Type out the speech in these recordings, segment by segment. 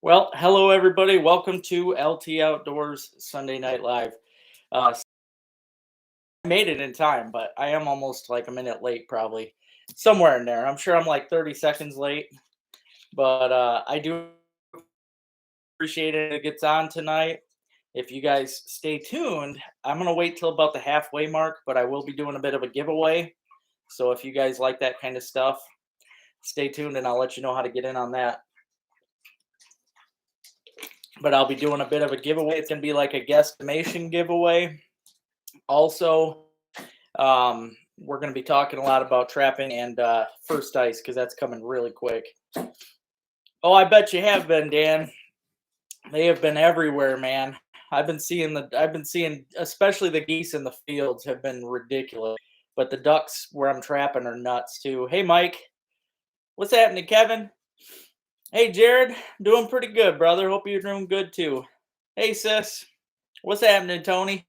Well, hello everybody. Welcome to LT Outdoors Sunday Night Live. I made it in time, but I am almost like a minute late, probably somewhere in there. I'm sure I'm like 30 seconds late, but I do appreciate it gets on tonight. If you guys stay tuned, I'm gonna wait till about the halfway mark, but I will be doing a bit of a giveaway. So if you guys like that kind of stuff, stay tuned and I'll let you know how to get in on that. But I'll be doing a bit of a giveaway. It's gonna be like a guesstimation giveaway. Also, we're going to be talking a lot about trapping and first ice because that's coming really quick. Oh, I bet you have been, Dan. They have been everywhere, man. I've been seeing especially the geese in the fields have been ridiculous. But the ducks where I'm trapping are nuts too. Hey Mike, what's happening, Kevin? Hey Jared, doing pretty good, brother. Hope you're doing good too. Hey sis, what's happening, Tony?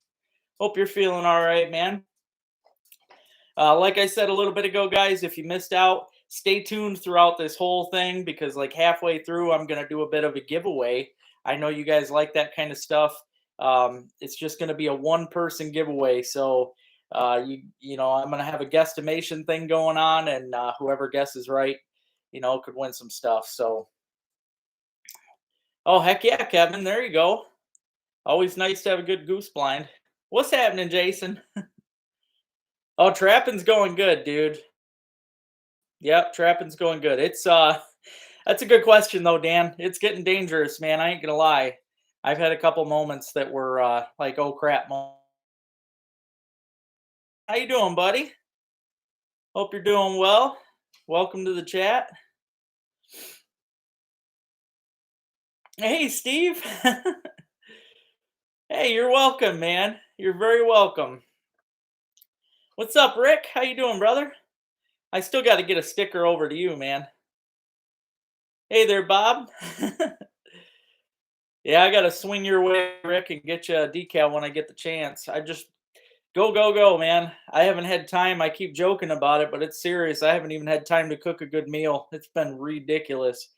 Hope you're feeling all right, man. Like I said a little bit ago, guys, if you missed out, stay tuned throughout this whole thing because, like, halfway through, I'm going to do a bit of a giveaway. I know you guys like that kind of stuff. It's just going to be a one-person giveaway. So, I'm going to have a guesstimation thing going on, and whoever guesses right, could win some stuff. So, oh, heck yeah, Kevin. There you go. Always nice to have a good goose blind. What's happening, Jason? Oh, trapping's going good, dude. Yep, trapping's going good. It's that's a good question though, Dan. It's getting dangerous, man. I ain't gonna lie. I've had a couple moments that were like, oh crap. How you doing, buddy? Hope you're doing well. Welcome to the chat. Hey, Steve. Hey, you're welcome, man. You're very welcome. What's up, Rick? How you doing, brother? I still got to get a sticker over to you, man. Hey there, Bob. Yeah, I got to swing your way, Rick, and get you a decal when I get the chance. I just go, go, go, man. I haven't had time. I keep joking about it, but it's serious. I haven't even had time to cook a good meal. It's been ridiculous.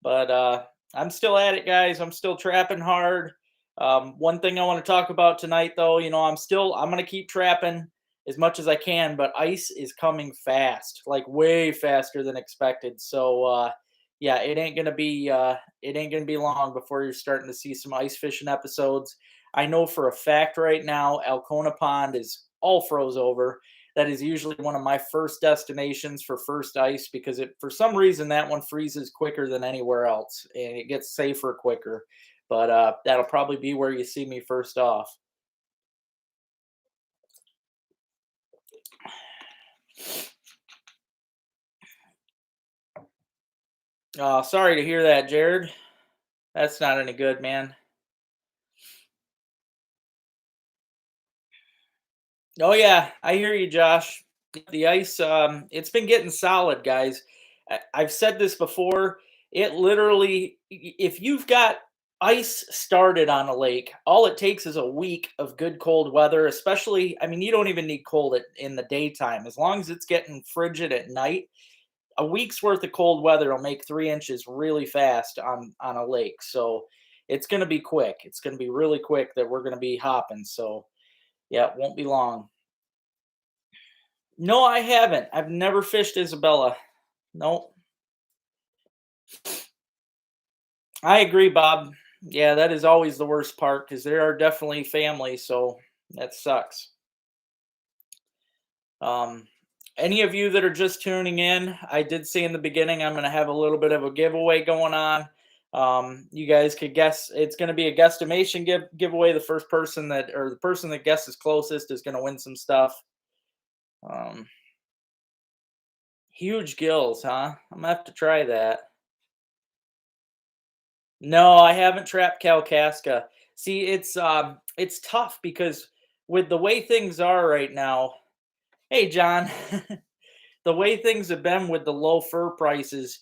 But I'm still at it, guys. I'm still trapping hard. One thing I want to talk about tonight, though, I'm going to keep trapping as much as I can, but ice is coming fast, like way faster than expected. So, yeah, it ain't gonna be long before you're starting to see some ice fishing episodes. I know for a fact right now, Alcona Pond is all froze over. That is usually one of my first destinations for first ice because it for some reason that one freezes quicker than anywhere else and it gets safer quicker. But that'll probably be where you see me first off. Sorry to hear that, Jared. That's not any good, man. Oh yeah, I hear you, Josh. The ice, it's been getting solid, guys. I've said this before. It literally, if you've got ice started on a lake, all it takes is a week of good cold weather. Especially, I mean, you don't even need cold in the daytime. As long as it's getting frigid at night, a week's worth of cold weather will make 3 inches really fast on a lake. So it's going to be quick. It's going to be really quick that we're going to be hopping. So yeah, it won't be long. No, I haven't. I've never fished Isabella. Nope. I agree, Bob. Yeah, that is always the worst part because there are definitely families, so that sucks. Um, any of you that are just tuning in, I did say in the beginning I'm going to have a little bit of a giveaway going on. You guys could guess. It's going to be a guesstimation giveaway. The first person that, or the person that guesses closest, is going to win some stuff. Um, Huge gills, huh? I'm gonna have to try that. No, I haven't trapped Kalkaska. See, it's tough because with the way things are right now. Hey, John, the way things have been with the low fur prices,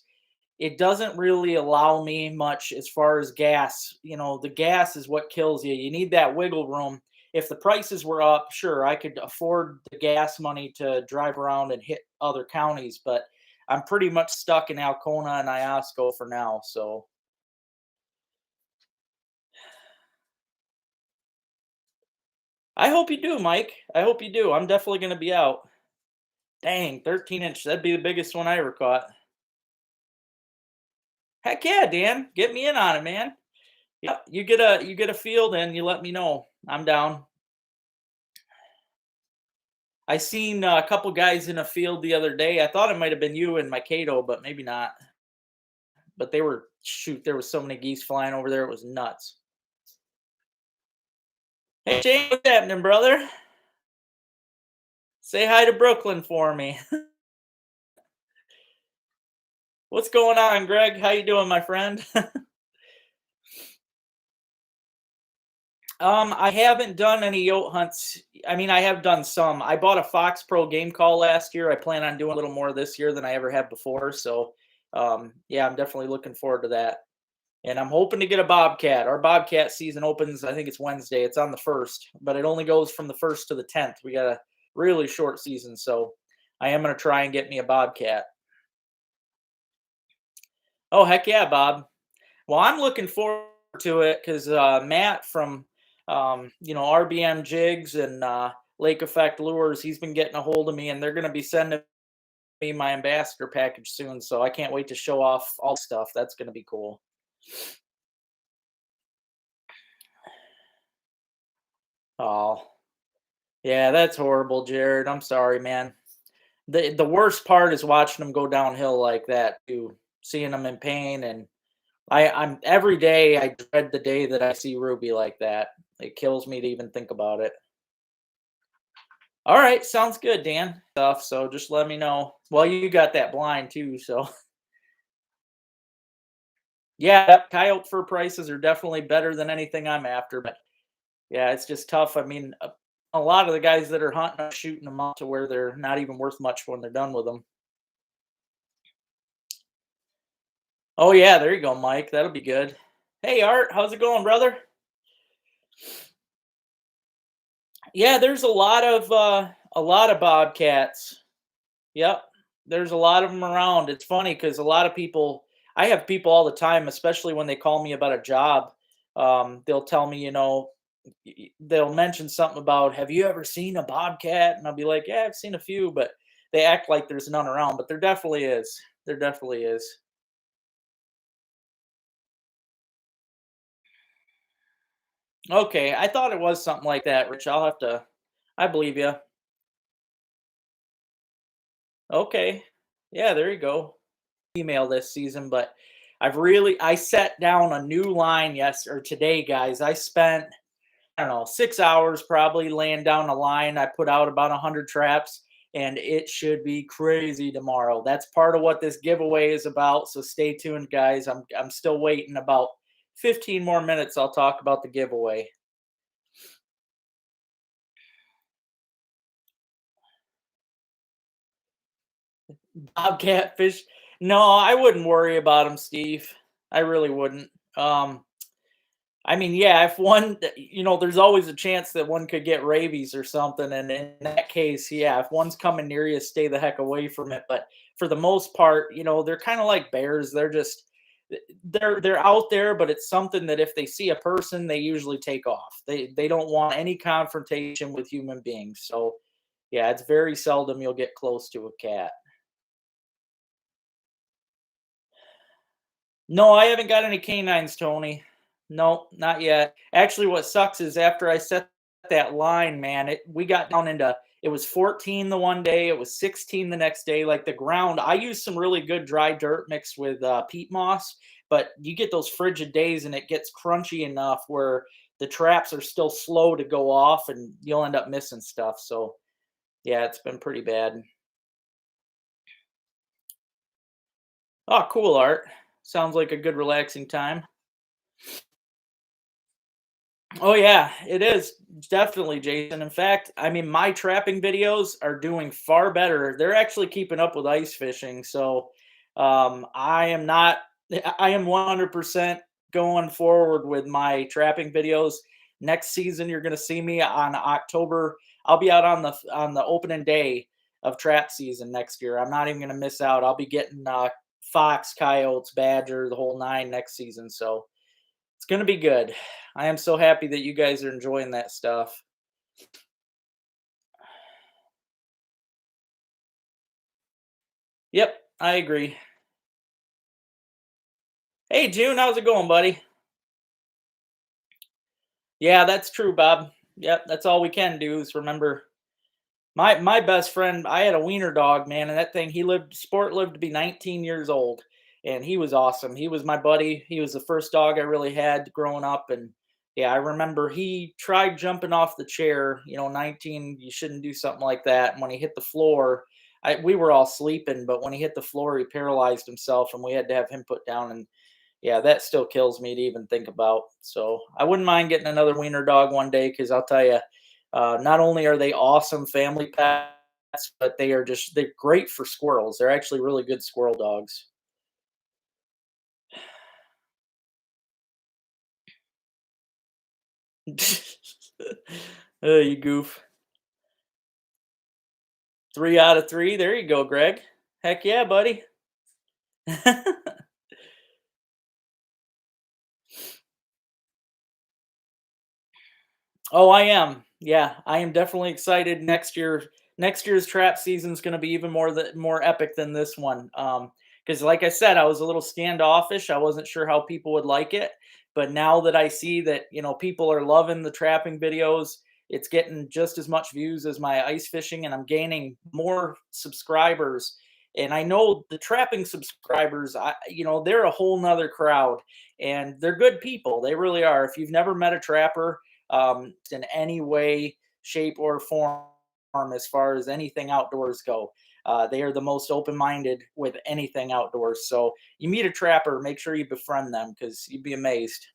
it doesn't really allow me much as far as gas. The gas is what kills you. You need that wiggle room. If the prices were up, sure, I could afford the gas money to drive around and hit other counties, but I'm pretty much stuck in Alcona and Iosco for now. So I hope you do, Mike. I hope you do. I'm definitely going to be out. Dang, 13-inch. That'd be the biggest one I ever caught. Heck yeah, Dan. Get me in on it, man. Yep. You get a field and you let me know. I'm down. I seen a couple guys in a field the other day. I thought it might have been you and Mikado, but maybe not. But they were shoot. There was so many geese flying over there. It was nuts. Hey Shane, what's happening, brother? Say hi to Brooklyn for me. What's going on, Greg? How you doing, my friend? I haven't done any yote hunts. I mean, I have done some. I bought a Fox Pro game call last year. I plan on doing a little more this year than I ever have before. So, yeah, I'm definitely looking forward to that. And I'm hoping to get a bobcat. Our bobcat season opens, I think it's Wednesday. It's on the 1st, but it only goes from the 1st to the 10th. We got a really short season, so I am going to try and get me a bobcat. Oh, heck yeah, Bob. Well, I'm looking forward to it because Matt from, RBM Jigs and Lake Effect Lures, he's been getting a hold of me, and they're going to be sending me my ambassador package soon. So I can't wait to show off all the stuff. That's going to be cool. Oh, yeah, that's horrible, Jared. I'm sorry, man. The worst part is watching them go downhill like that too, seeing them in pain, and I'm every day I dread the day that I see Ruby like that. It kills me to even think about it. All right, sounds good, Dan. Stuff. So just let me know. Well, you got that blind too, so yeah, coyote fur prices are definitely better than anything I'm after. But yeah, it's just tough. I mean, a lot of the guys that are hunting are shooting them up to where they're not even worth much when they're done with them. Oh yeah, there you go, Mike. That'll be good. Hey Art, how's it going, brother? Yeah, there's a lot of bobcats. Yep. There's a lot of them around. It's funny because a lot of people, I have people all the time, especially when they call me about a job. They'll tell me, they'll mention something about, have you ever seen a bobcat? And I'll be like, yeah, I've seen a few, but they act like there's none around. But there definitely is. There definitely is. Okay, I thought it was something like that, Rich. I believe you. Okay. Yeah, there you go. Email this season, but I set down a new line yes or today, guys. I spent, I don't know, 6 hours probably laying down a line. I put out about 100 traps, and it should be crazy tomorrow. That's part of what this giveaway is about. So stay tuned, guys. I'm still waiting about 15 more minutes. I'll talk about the giveaway. Bobcat fish. No, I wouldn't worry about them, Steve. I really wouldn't. I mean, yeah, if one, there's always a chance that one could get rabies or something, and in that case, yeah, if one's coming near you, stay the heck away from it. But for the most part, they're kind of like bears. They're out there, but it's something that if they see a person, they usually take off. They don't want any confrontation with human beings. So, yeah, it's very seldom you'll get close to a cat. No, I haven't got any canines, Tony. No, not yet. Actually, what sucks is after I set that line, man, we got down into it was 14 the one day, it was 16 the next day. Like the ground, I used some really good dry dirt mixed with peat moss, but you get those frigid days and it gets crunchy enough where the traps are still slow to go off and you'll end up missing stuff. So yeah, it's been pretty bad. Oh, cool, Art. Sounds like a good relaxing time. Oh yeah, it is definitely, Jason. In fact, I mean, my trapping videos are doing far better. They're actually keeping up with ice fishing. So, I am not. I am 100% going forward with my trapping videos. Next season, you're going to see me on October. I'll be out on the opening day of trap season next year. I'm not even going to miss out. I'll be getting fox, coyotes, badger, the whole nine next season. So it's going to be good. I am so happy that you guys are enjoying that stuff. Yep, I agree. Hey, June, how's it going, buddy? Yeah, that's true, Bob. Yep, that's all we can do is remember. My best friend, I had a wiener dog, man, and that thing he lived Sport lived to be 19 years old, and he was awesome. He was my buddy. He was the first dog I really had growing up, and yeah, I remember he tried jumping off the chair. 19, you shouldn't do something like that. And when he hit the floor, we were all sleeping, but when he hit the floor, he paralyzed himself, and we had to have him put down. And yeah, that still kills me to even think about. So I wouldn't mind getting another wiener dog one day because I'll tell you, not only are they awesome family pets, but they're great for squirrels. They're actually really good squirrel dogs. Oh, you goof. 3 out of 3. There you go, Greg. Heck yeah, buddy. Oh, I am. Yeah, I am definitely excited. Next year's trap season is going to be even more epic than this one. Because like I said, I was a little standoffish. I wasn't sure how people would like it, but now that I see that people are loving the trapping videos, it's getting just as much views as my ice fishing, and I'm gaining more subscribers. And I know the trapping subscribers, they're a whole nother crowd, and they're good people. They really are. If you've never met a trapper in any way, shape, or form as far as anything outdoors go. They are the most open-minded with anything outdoors. So you meet a trapper, make sure you befriend them because you'd be amazed.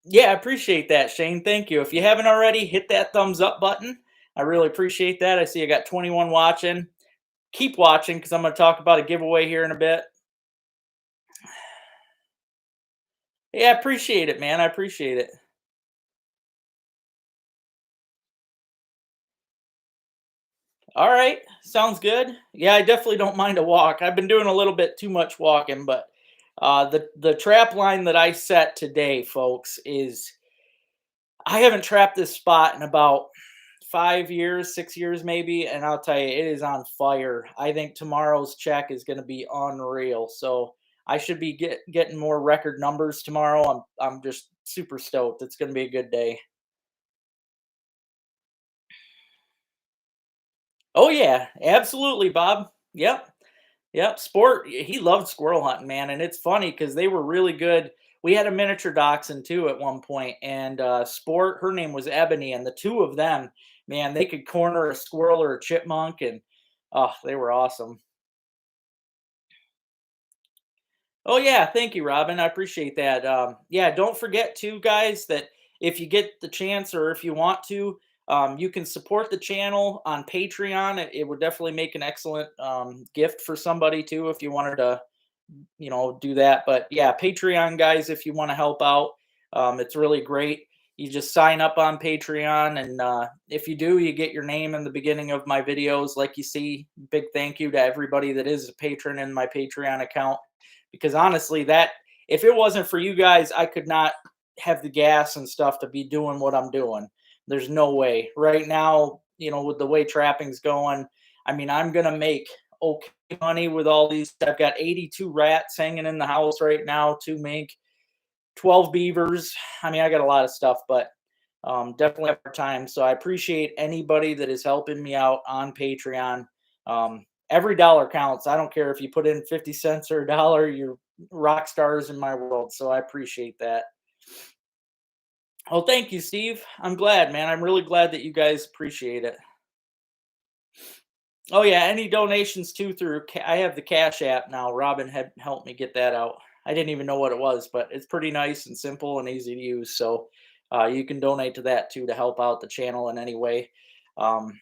Yeah, I appreciate that, Shane. Thank you. If you haven't already, hit that thumbs up button. I really appreciate that. I see I got 21 watching. Keep watching because I'm going to talk about a giveaway here in a bit. Yeah, I appreciate it, man. I appreciate it. All right, sounds good. Yeah, I definitely don't mind a walk. I've been doing a little bit too much walking, but the trap line that I set today, folks, is I haven't trapped this spot in about 5 years, 6 years maybe, and I'll tell you, it is on fire. I think tomorrow's check is going to be unreal. So I should be getting more record numbers tomorrow. I'm just super stoked. It's going to be a good day. Oh yeah, absolutely, Bob. Yep. Yep, Sport, he loved squirrel hunting, man, and it's funny because they were really good. We had a miniature dachshund too at one point, and Sport, her name was Ebony, and the two of them, man, they could corner a squirrel or a chipmunk, and oh, they were awesome. Oh yeah, thank you, Robin. I appreciate that. Yeah, don't forget too, guys, that if you get the chance or if you want to, you can support the channel on Patreon. It would definitely make an excellent gift for somebody too if you wanted to do that. But yeah, Patreon guys, if you want to help out, it's really great. You just sign up on Patreon, and if you do, you get your name in the beginning of my videos. Like you see, big thank you to everybody that is a patron in my Patreon account. Because honestly, that if it wasn't for you guys, I could not have the gas and stuff to be doing what I'm doing. There's no way. Right now, with the way trapping's going, I mean, I'm gonna make okay money with all these. I've got 82 rats hanging in the house right now, 2 mink, 12 beavers. I mean, I got a lot of stuff, but definitely have a hard time. So I appreciate anybody that is helping me out on Patreon. Every dollar counts. I don't care if you put in 50 cents or a dollar, you're rock stars in my world. So I appreciate that. Oh, thank you, Steve. I'm glad, man. I'm really glad that you guys appreciate it. Oh yeah, any donations too through I have the Cash App now. Robin had helped me get that out. I didn't even know what it was, but it's pretty nice and simple and easy to use. So you can donate to that too to help out the channel in any way. Um,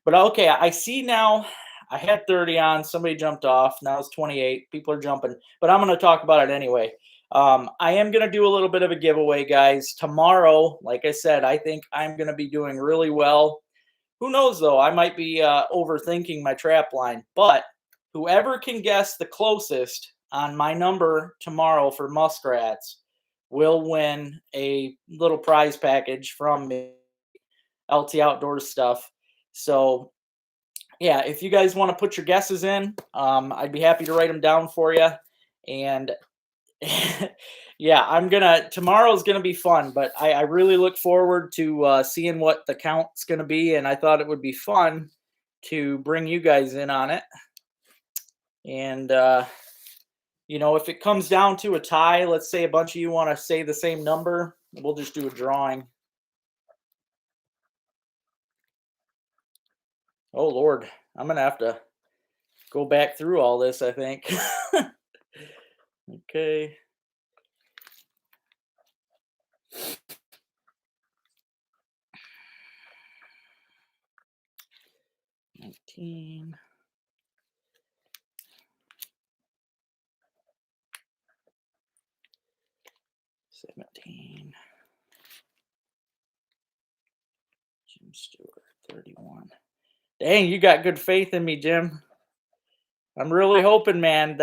but okay, I see now. I had 30 on. Somebody jumped off. Now it's 28. People are jumping, but I'm going to talk about it anyway. I am going to do a little bit of a giveaway, guys. Tomorrow, like I said, I think I'm going to be doing really well. Who knows though? I might be overthinking my trap line, but whoever can guess the closest on my number tomorrow for muskrats will win a little prize package from me, LT Outdoors stuff. So yeah, if you guys want to put your guesses in, I'd be happy to write them down for you. And yeah, tomorrow's gonna be fun, but I really look forward to seeing what the count's gonna be, and I thought it would be fun to bring you guys in on it. And if it comes down to a tie, let's say a bunch of you want to say the same number, we'll just do a drawing. Oh Lord, I'm gonna have to go back through all this, I think. Okay. $19. 17. Jim Stewart, 31. Dang, you got good faith in me, Jim. I'm really hoping, man.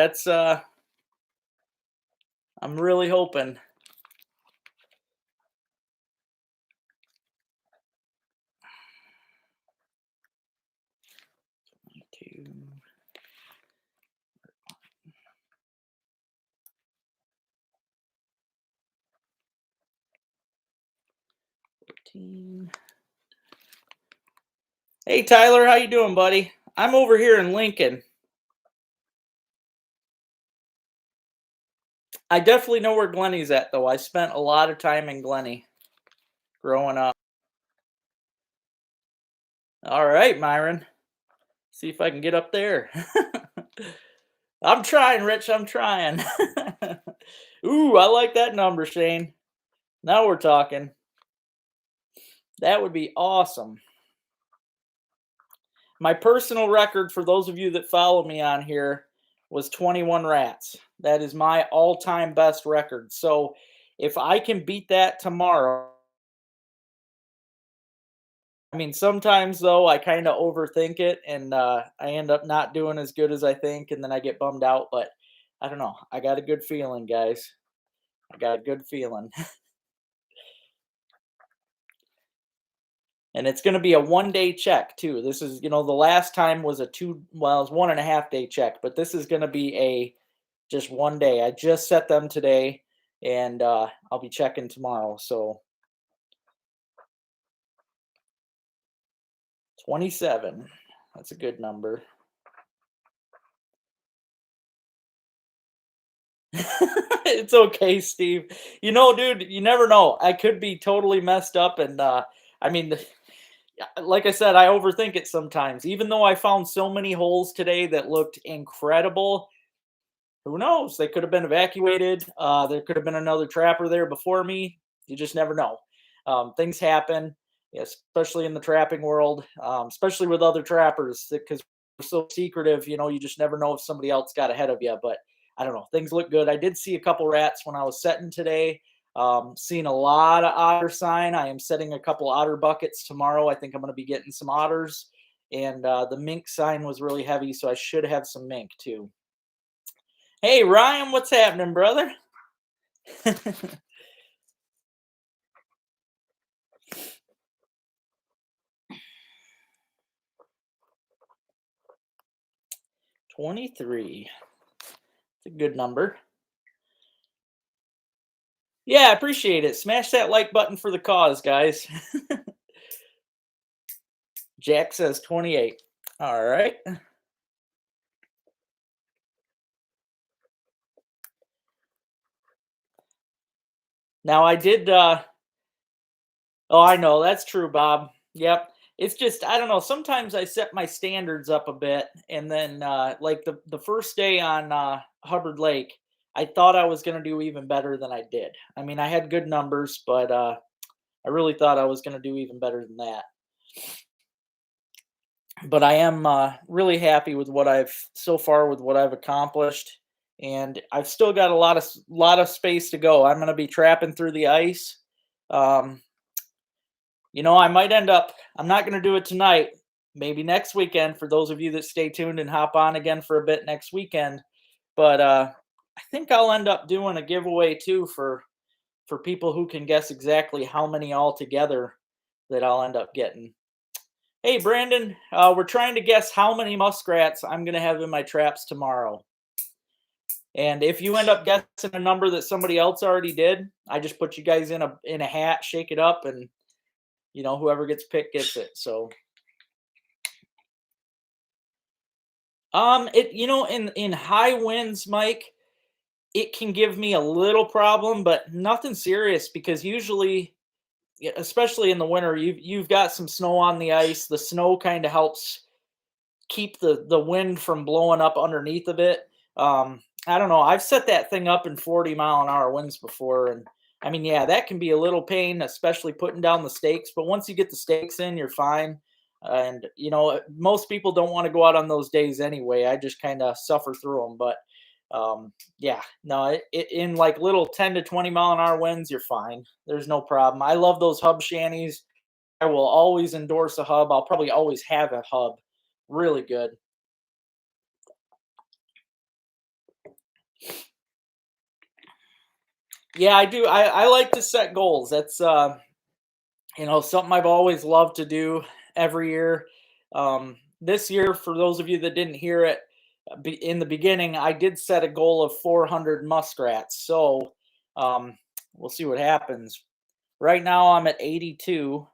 I'm really hoping. Two. 14. Hey Tyler, how you doing, buddy? I'm over here in Lincoln. I definitely know where Glenny's at, though. I spent a lot of time in Glenny growing up. All right, Myron. See if I can get up there. I'm trying, Rich. I'm trying. Ooh, I like that number, Shane. Now we're talking. That would be awesome. My personal record, for those of you that follow me on here, was 21 rats. That is my all-time best record. So if I can beat that tomorrow, I mean, sometimes though I kind of overthink it, and I end up not doing as good as I think, and then I get bummed out. But I don't know. I got a good feeling, guys. I got a good feeling. And it's going to be a 1-day check too. This is, the last time was it was 1.5-day check, but this is going to be just 1 day. I just set them today, and I'll be checking tomorrow. So 27, that's a good number. It's okay, Steve. Dude, you never know. I could be totally messed up, and I mean, like I said, I overthink it sometimes. Even though I found so many holes today that looked incredible, who knows? They could have been evacuated. There could have been another trapper there before me. You just never know. Things happen, especially in the trapping world, especially with other trappers, because we're so secretive. You just never know if somebody else got ahead of you. But I don't know. Things look good. I did see a couple rats when I was setting today. Seeing a lot of otter sign. I am setting a couple otter buckets tomorrow. I think I'm going to be getting some otters. And the mink sign was really heavy, so I should have some mink too. Hey, Ryan, what's happening, brother? 23. It's a good number. Yeah, I appreciate it. Smash that like button for the cause, guys. Jack says 28. All right. Now I did oh, I know, that's true, Bob. Yep. It's just, I don't know, sometimes I set my standards up a bit, and then like the first day on Hubbard Lake, I thought I was going to do even better than I did. I mean, I had good numbers, but I really thought I was going to do even better than that. But I am really happy with what I've accomplished, and I've still got a lot of space to go. I'm going to be trapping through the ice. I might end up. I'm not going to do it tonight. Maybe next weekend for those of you that stay tuned and hop on again for a bit next weekend. But I think I'll end up doing a giveaway too for for people who can guess exactly how many altogether that I'll end up getting. Hey, Brandon, we're trying to guess how many muskrats I'm going to have in my traps tomorrow. And if you end up guessing a number that somebody else already did, I just put you guys in a hat, shake it up, and whoever gets picked gets it. So, in high winds, Mike, it can give me a little problem, but nothing serious because usually, yeah, especially in the winter, you've got some snow on the ice. The snow kind of helps keep the wind from blowing up underneath of it. I don't know. I've set that thing up in 40-mile-an-hour winds before, and I mean, yeah, that can be a little pain, especially putting down the stakes. But once you get the stakes in, you're fine. And most people don't want to go out on those days anyway. I just kind of suffer through them. But yeah, no, in like little 10 to 20-mile-an-hour winds, you're fine. There's no problem. I love those hub shanties. I will always endorse a hub. I'll probably always have a hub. Really good. Yeah, I do. I like to set goals. That's something I've always loved to do every year. This year, for those of you that didn't hear it in the beginning, I did set a goal of 400 muskrats. So we'll see what happens. Right now, I'm at 82,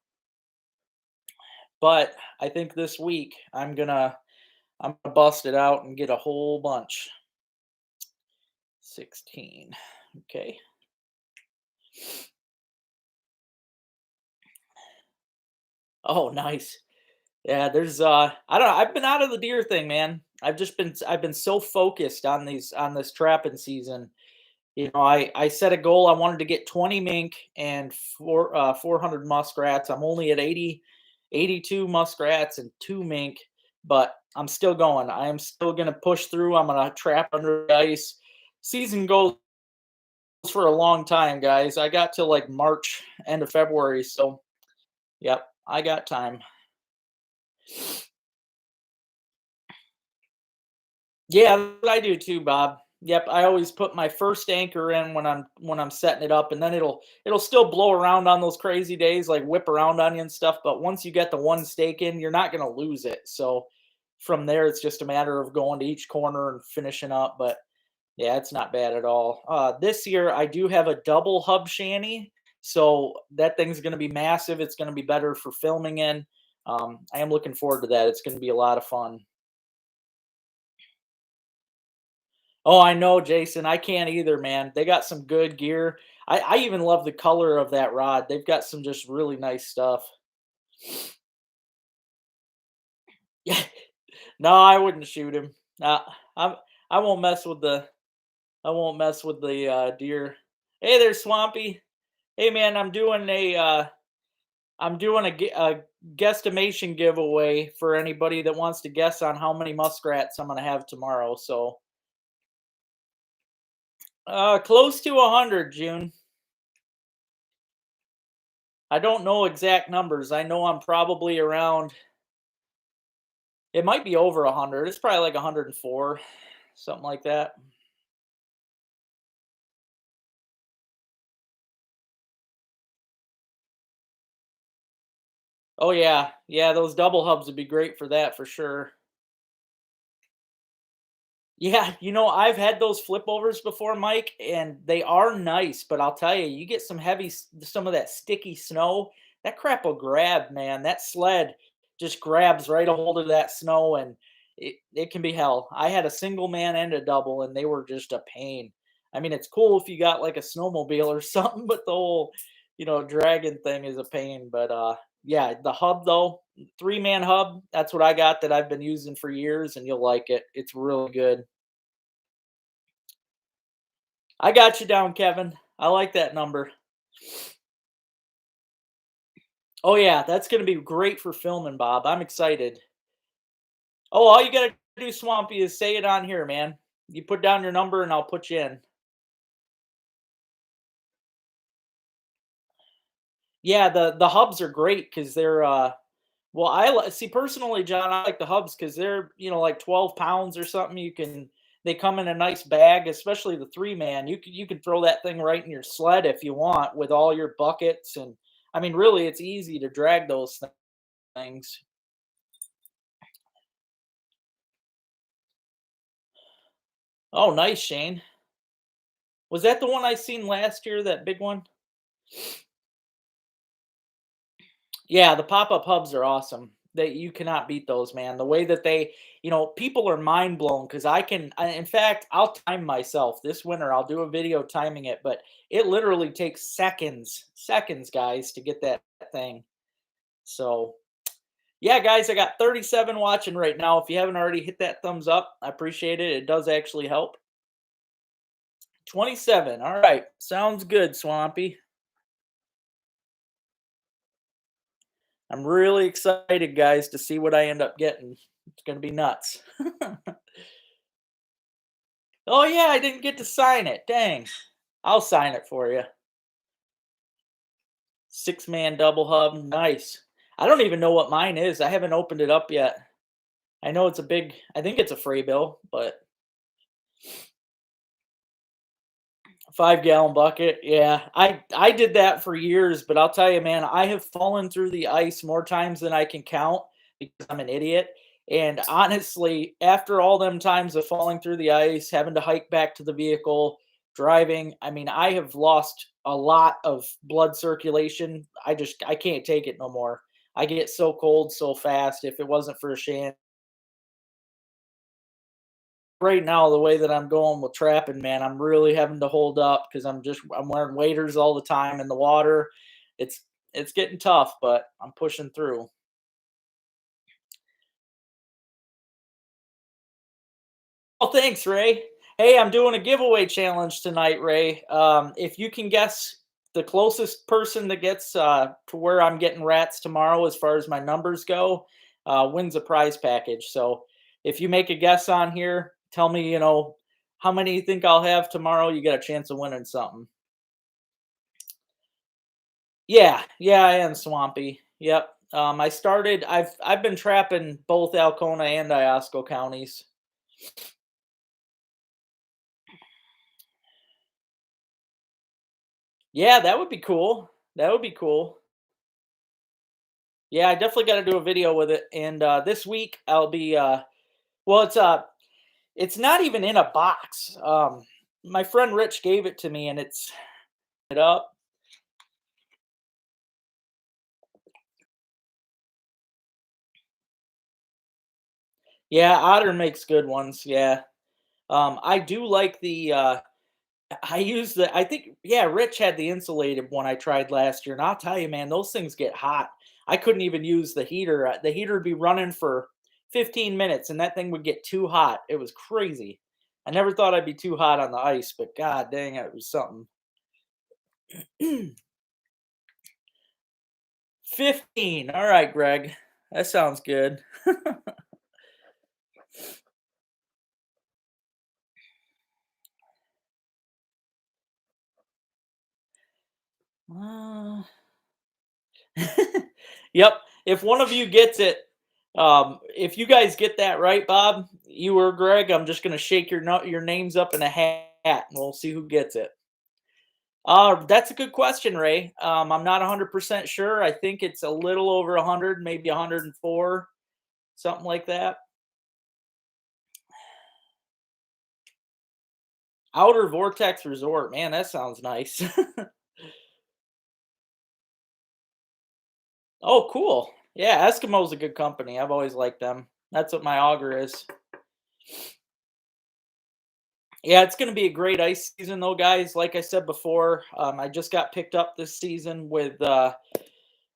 but I think this week I'm gonna bust it out and get a whole bunch. 16. Okay. Oh, nice. Yeah, there's I don't know, I've been out of the deer thing, man. I've been so focused on this trapping season. I set a goal. I wanted to get 20 mink and 400 muskrats. I'm only at 82 muskrats and 2 mink, but I'm still going. I am still going to push through. I'm going to trap under the ice. Season goes for a long time, guys. I got till like March, end of February, so yep, I got time. Yeah, I do too, Bob. Yep, I always put my first anchor in when I'm setting it up, and then it'll still blow around on those crazy days, like whip around on you and stuff. But once you get the one stake in, you're not gonna lose it. So from there, it's just a matter of going to each corner and finishing up. But yeah, it's not bad at all. This year, I do have a double hub shanty, so that thing's gonna be massive. It's gonna be better for filming in. I am looking forward to that. It's gonna be a lot of fun. Oh, I know, Jason. I can't either, man. They got some good gear. I even love the color of that rod. They've got some just really nice stuff. Yeah. No, I wouldn't shoot him. I'm I won't mess with the deer. Hey there, Swampy. Hey man, I'm doing a guesstimation giveaway for anybody that wants to guess on how many muskrats I'm gonna have tomorrow. So close to 100, June. I don't know exact numbers. I know I'm probably around. It might be over 100. It's probably like 104, something like that. Oh yeah, yeah. Those double hubs would be great for that for sure. Yeah, I've had those flipovers before, Mike, and they are nice. But I'll tell you, you get some of that sticky snow. That crap will grab, man. That sled just grabs right a hold of that snow, and it can be hell. I had a single man and a double, and they were just a pain. I mean, it's cool if you got like a snowmobile or something, but the whole, dragon thing is a pain. But yeah, the hub though, 3-man hub. That's what I got that I've been using for years, and you'll like it. It's really good. I got you down, Kevin. I like that number. Oh yeah, that's gonna be great for filming, Bob. I'm excited. Oh, all you gotta do, Swampy, is say it on here, man. You put down your number and I'll put you in. Yeah, the hubs are great because they're well, see personally, John, I like the hubs because they're like 12 pounds or something. You can They come in a nice bag, especially the 3-man. You can throw that thing right in your sled if you want with all your buckets, and I mean, really, it's easy to drag those things. Oh, nice, Shane. Was that the one I seen last year? That big one? Yeah, the pop-up hubs are awesome. They You cannot beat those, man. The way that people are mind blown because in fact, I'll time myself this winter. I'll do a video timing it, but it literally takes seconds, guys, to get that thing. So, yeah, guys, I got 37 watching right now. If you haven't already hit that thumbs up, I appreciate it. It does actually help. 27. All right. Sounds good, Swampy. I'm really excited, guys, to see what I end up getting. It's going to be nuts. Oh, yeah, I didn't get to sign it. Dang. I'll sign it for you. 6-man double hub. Nice. I don't even know what mine is. I haven't opened it up yet. I know it's I think it's a Fraybill, but 5-gallon bucket. Yeah, I did that for years, but I'll tell you, man, I have fallen through the ice more times than I can count because I'm an idiot. And honestly, after all them times of falling through the ice, having to hike back to the vehicle, driving, I mean, I have lost a lot of blood circulation. I can't take it no more. I get so cold so fast. If it wasn't for a Shan right now, the way that I'm going with trapping, man, I'm really having to hold up because I'm wearing waders all the time in the water. It's it's getting tough, but I'm pushing through. Oh, thanks, Ray. Hey, I'm doing a giveaway challenge tonight, Ray. If you can guess the closest person that gets to where I'm getting rats tomorrow, as far as my numbers go, wins a prize package. So if you make a guess on here, tell me, how many you think I'll have tomorrow. You got a chance of winning something. Yeah, yeah, I am swampy. Yep. I've been trapping both Alcona and Iosco counties. Yeah, that would be cool. That would be cool. Yeah, I definitely got to do a video with it. And this week I'll be well, it's not even in a box. My friend Rich gave it to me, and it's it up. Yeah, Otter makes good ones. Yeah. I do like the I use I think, yeah, Rich had the insulated one I tried last year, and I'll tell you, man, those things get hot. I couldn't even use the heater. The heater would be running for 15 minutes, and that thing would get too hot. It was crazy. I never thought I'd be too hot on the ice, but god dang it was something. 15. All right, Greg. That sounds good. Uh, yep. If one of you gets it, if you guys get that right, Bob, you or Greg, I'm just gonna shake your names up in a hat, and we'll see who gets it. That's a good question, Ray. I'm not 100% sure. I think it's a little over 100, maybe 104, something like that. Outer Vortex Resort, man, that sounds nice. Oh, cool. Yeah, Eskimo's a good company. I've always liked them. That's what my auger is. Yeah, it's going to be a great ice season, though, guys. Like I said before, I just got picked up this season with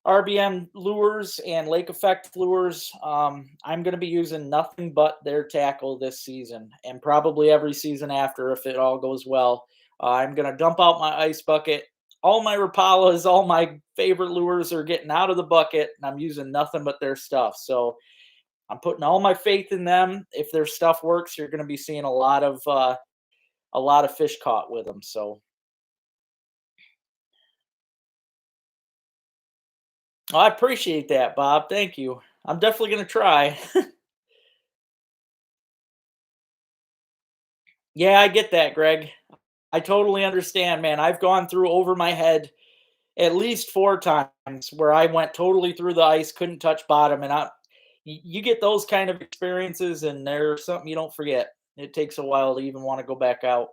RBM lures and Lake Effect lures. I'm going to be using nothing but their tackle this season and probably every season after if it all goes well. I'm going to dump out my ice bucket. All my Rapalas, all my favorite lures are getting out of the bucket, and I'm using nothing but their stuff. So I'm putting all my faith in them. If their stuff works, you're going to be seeing a lot of fish caught with them. So I appreciate that, Bob. Thank you. I'm definitely going to try. Yeah, I get that, Greg. I totally understand, man. I've gone through over my head at least 4 times where I went totally through the ice, couldn't touch bottom, and you get those kind of experiences, and they're something you don't forget. It takes a while to even wanna go back out.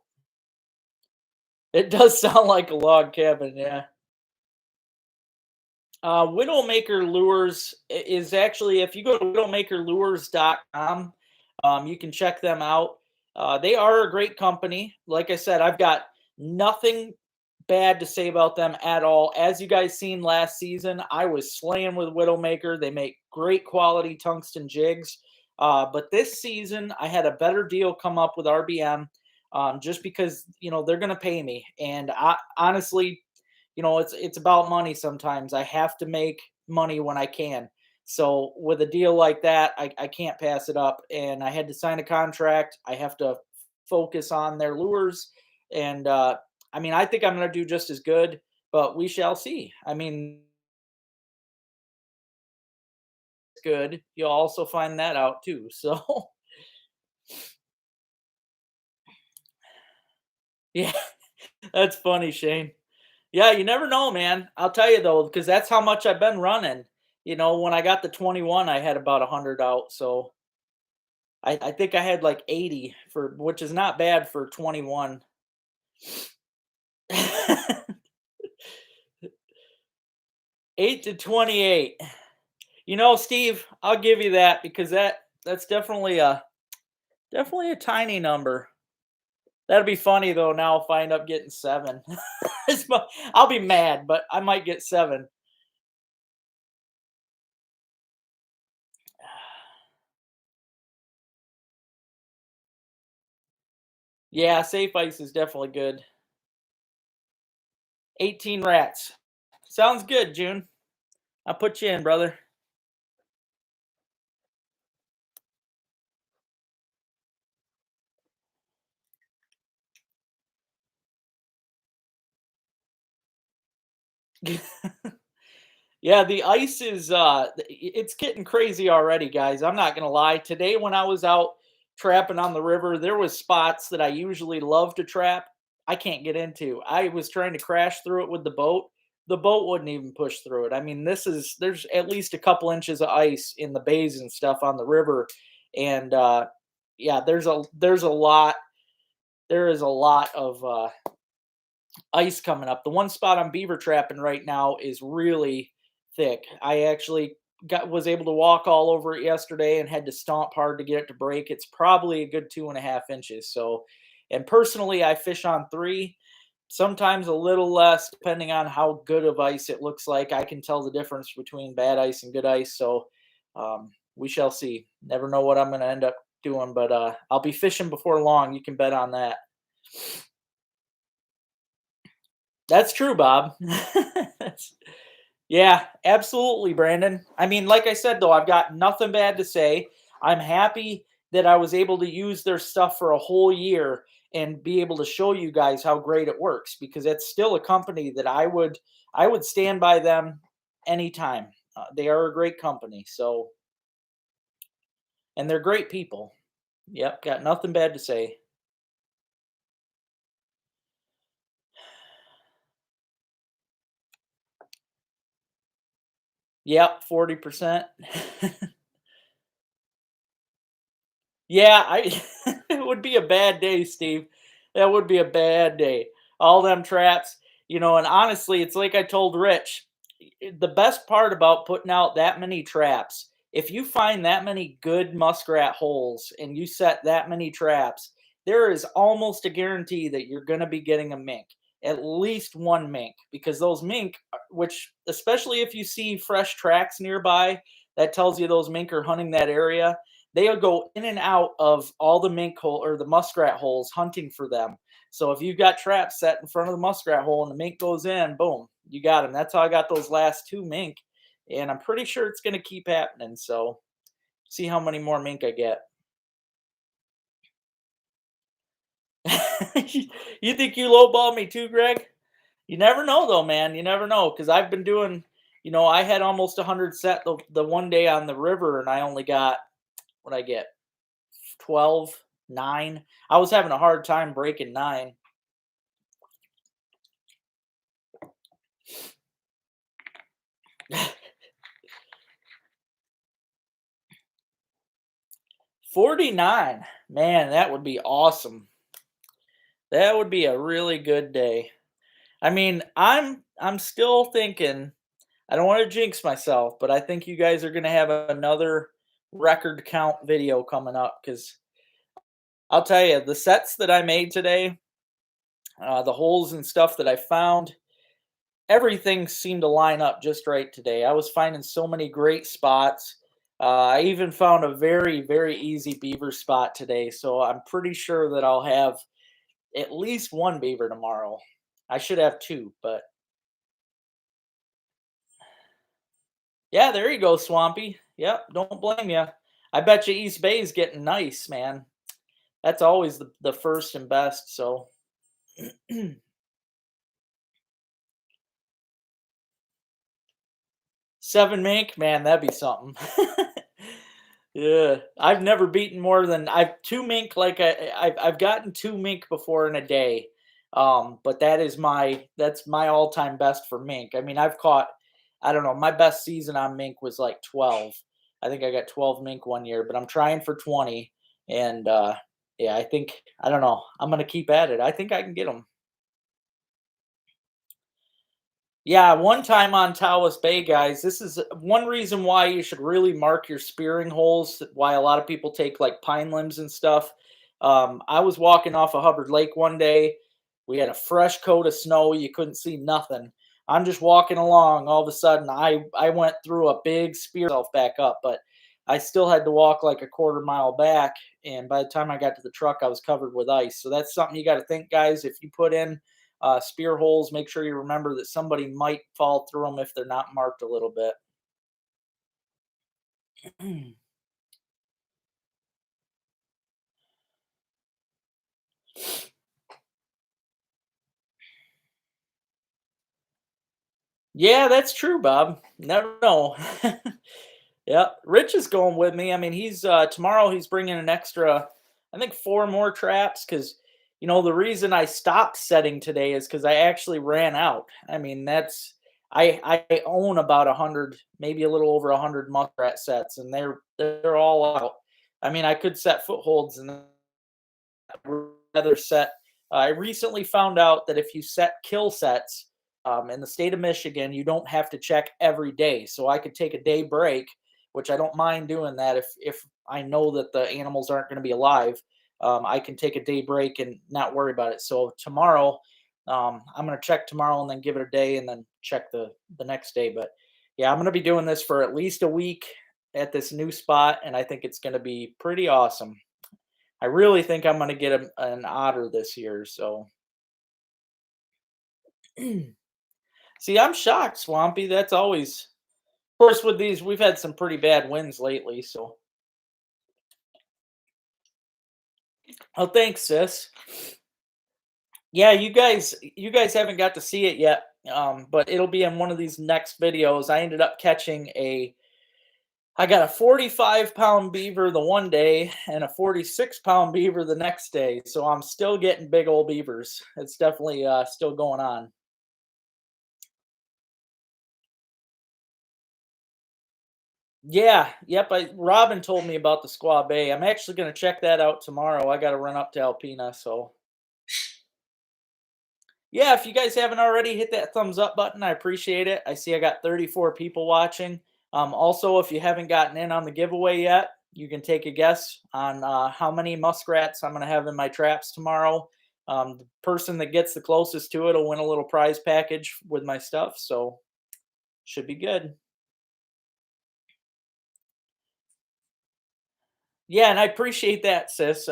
It does sound like a log cabin, yeah. Widowmaker Lures is actually, if you go to widowmakerlures.com, you can check them out. They are a great company. Like I said, I've got nothing bad to say about them at all. As you guys seen last season, I was slaying with Widowmaker. They make great quality tungsten jigs. But this season, I had a better deal come up with RBM, just because they're going to pay me, and I honestly, it's about money sometimes. I have to make money when I can. So with a deal like that, I can't pass it up. And I had to sign a contract. I have to focus on their lures. And I mean, I think I'm going to do just as good, but we shall see. I mean, it's good. You'll also find that out too. So yeah, that's funny, Shane. Yeah, you never know, man. I'll tell you though, because that's how much I've been running. When I got the 21, I had about 100 out. So I think I had like 80 for, which is not bad for 21. 8 to 28. Steve, I'll give you that because that's definitely a tiny number. That'll be funny though now if I end up getting 7. I'll be mad, but I might get 7. Yeah, safe ice is definitely good. 18 rats. Sounds good, June. I'll put you in, brother. Yeah, the ice is it's getting crazy already, guys. I'm not gonna lie. Today when I was out trapping on the river, there was spots that I usually love to trap. I can't get into. I was trying to crash through it with the boat. The boat wouldn't even push through it. I mean, there's at least a couple inches of ice in the bays and stuff on the river. And yeah, there is a lot of ice coming up. The one spot I'm beaver trapping right now is really thick. I actually was able to walk all over it yesterday and had to stomp hard to get it to break. It's probably a good 2.5 inches. So, and personally, I fish on 3, sometimes a little less, depending on how good of ice it looks like. I can tell the difference between bad ice and good ice. So, we shall see. Never know what I'm going to end up doing, but I'll be fishing before long. You can bet on that. That's true, Bob. Yeah, absolutely, Brandon. I mean, like I said, though, I've got nothing bad to say. I'm happy that I was able to use their stuff for a whole year and be able to show you guys how great it works, because it's still a company that I would stand by them anytime. They are a great company, so, and they're great people. Yep, got nothing bad to say. Yep, 40%. Yeah, I it would be a bad day, Steve. That would be a bad day. All them traps, and honestly, it's like I told Rich, the best part about putting out that many traps, if you find that many good muskrat holes and you set that many traps, there is almost a guarantee that you're going to be getting a mink, at least one mink, because those mink, which especially if you see fresh tracks nearby, that tells you those mink are hunting that area. They'll go in and out of all the mink hole or the muskrat holes hunting for them. So if you've got traps set in front of the muskrat hole and the mink goes in, boom, you got him. That's how I got those last 2 mink, and I'm pretty sure it's going to keep happening. So see how many more mink I get. You think you lowball me too, Greg? You never know though, man. You never know, because I've been doing. I had almost 100 set the one day on the river, and I only got what I get 12. 9. I was having a hard time breaking 9. 49. Man, that would be awesome. That would be a really good day. I mean, I'm still thinking, I don't want to jinx myself, but I think you guys are going to have another record count video coming up cuz I'll tell you, the sets that I made today, the holes and stuff that I found, everything seemed to line up just right today. I was finding so many great spots. I even found a very, very easy beaver spot today. So I'm pretty sure that I'll have at least one beaver tomorrow. I should have two, but yeah, there you go, Swampy. Yep, don't blame you. I bet you East Bay's getting nice, man. That's always the first and best. So 7 mink, man, that'd be something. Yeah, I've never beaten more than I've 2 mink. Like I've gotten 2 mink before in a day, but that's my all time best for mink. I mean, I've caught, I don't know, my best season on mink was like 12. I think I got 12 mink one year, but I'm trying for 20, and yeah, I think, I don't know, I'm gonna keep at it. I think I can get them. Yeah, one time on Tawas Bay, guys, this is one reason why you should really mark your spearing holes, why a lot of people take like pine limbs and stuff. I was walking off of Hubbard Lake one day. We had a fresh coat of snow. You couldn't see nothing. I'm just walking along. All of a sudden, I went through a big spear myself back up, but I still had to walk like a quarter mile back. And by the time I got to the truck, I was covered with ice. So that's something you got to think, guys. If you put in spear holes, make sure you remember that somebody might fall through them if they're not marked a little bit. Yeah, that's true, Bob. Never know. Yeah, Rich is going with me. I mean, he's tomorrow he's bringing an extra, I think 4 more traps because the reason I stopped setting today is because I actually ran out. I mean, I own about 100, maybe a little over 100 muskrat sets, and they're all out. I mean, I could set footholds and rather set. I recently found out that if you set kill sets in the state of Michigan, you don't have to check every day. So I could take a day break, which I don't mind doing that if I know that the animals aren't going to be alive. I can take a day break and not worry about it. So tomorrow, I'm going to check tomorrow and then give it a day and then check the next day. But yeah, I'm going to be doing this for at least a week at this new spot, and I think it's going to be pretty awesome. I really think I'm gonna get an otter this year. So, see, I'm shocked, Swampy. That's always, of course, with these, we've had some pretty bad winds lately. So, oh, thanks, sis. Yeah, you guys haven't got to see it yet, but it'll be in one of these next videos. I ended up catching I got a 45-pound beaver the one day and a 46-pound beaver the next day. So I'm still getting big old beavers. It's definitely still going on. Yeah, yep. Robin told me about the Squaw Bay. I'm actually going to check that out tomorrow. I got to run up to Alpena. So yeah, if you guys haven't already, hit that thumbs up button. I appreciate it. I see I got 34 people watching. Also, if you haven't gotten in on the giveaway yet, you can take a guess on how many muskrats I'm going to have in my traps tomorrow. The person that gets the closest to it will win a little prize package with my stuff. So should be good. Yeah, and I appreciate that, sis.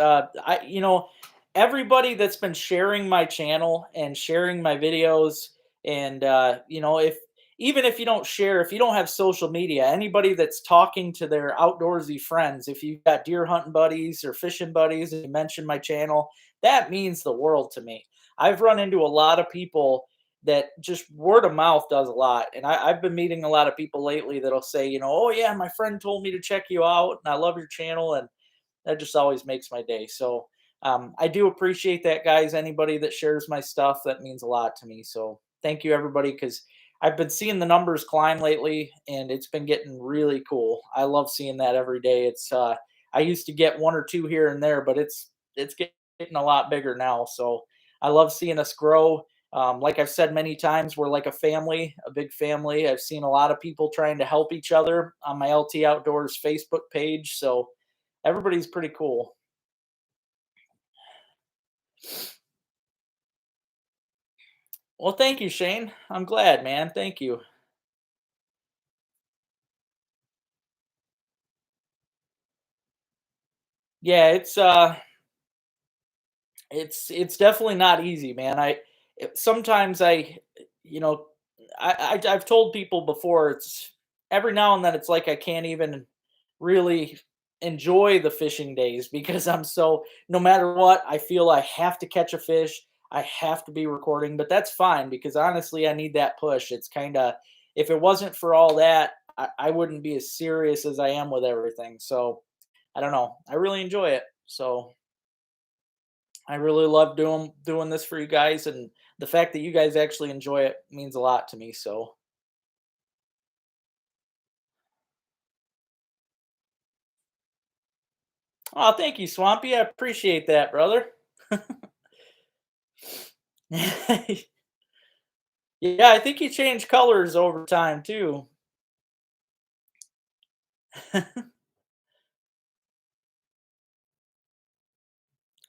Everybody that's been sharing my channel and sharing my videos, and if even if you don't share, if you don't have social media, anybody that's talking to their outdoorsy friends, if you've got deer hunting buddies or fishing buddies, and you mention my channel, that means the world to me. I've run into a lot of people that just word of mouth does a lot. And I've been meeting a lot of people lately that'll say, oh yeah, my friend told me to check you out and I love your channel. And that just always makes my day. So I do appreciate that, guys. Anybody that shares my stuff, that means a lot to me. So thank you, everybody, because I've been seeing the numbers climb lately, and it's been getting really cool. I love seeing that every day. It's I used to get one or two here and there, but it's getting a lot bigger now. So I love seeing us grow. Like I've said many times, we're like a family, a big family. I've seen a lot of people trying to help each other on my LT Outdoors Facebook page. So everybody's pretty cool. Well, thank you, Shane. I'm glad, man. Thank you. Yeah, it's definitely not easy, man. Sometimes you know, I've told people before, it's every now and then it's like I can't even really enjoy the fishing days because I'm so, no matter what, I feel I have to catch a fish. I have to be recording, but that's fine because honestly, I need that push. It's kind of, if it wasn't for all that, I wouldn't be as serious as I am with everything. So I don't know. I really enjoy it. So I really love doing this for you guys, and the fact that you guys actually enjoy it means a lot to me. So, oh, thank you, Swampy. I appreciate that, brother. Yeah, I think you changed colors over time too.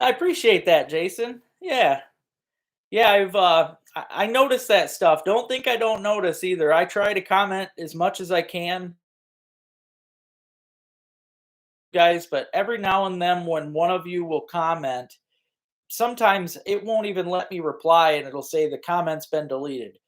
I appreciate that, Jason. Yeah, yeah. I notice that stuff. Don't think I don't notice either. I try to comment as much as I can, guys. But every now and then, when one of you will comment, sometimes it won't even let me reply and it'll say the comment's been deleted.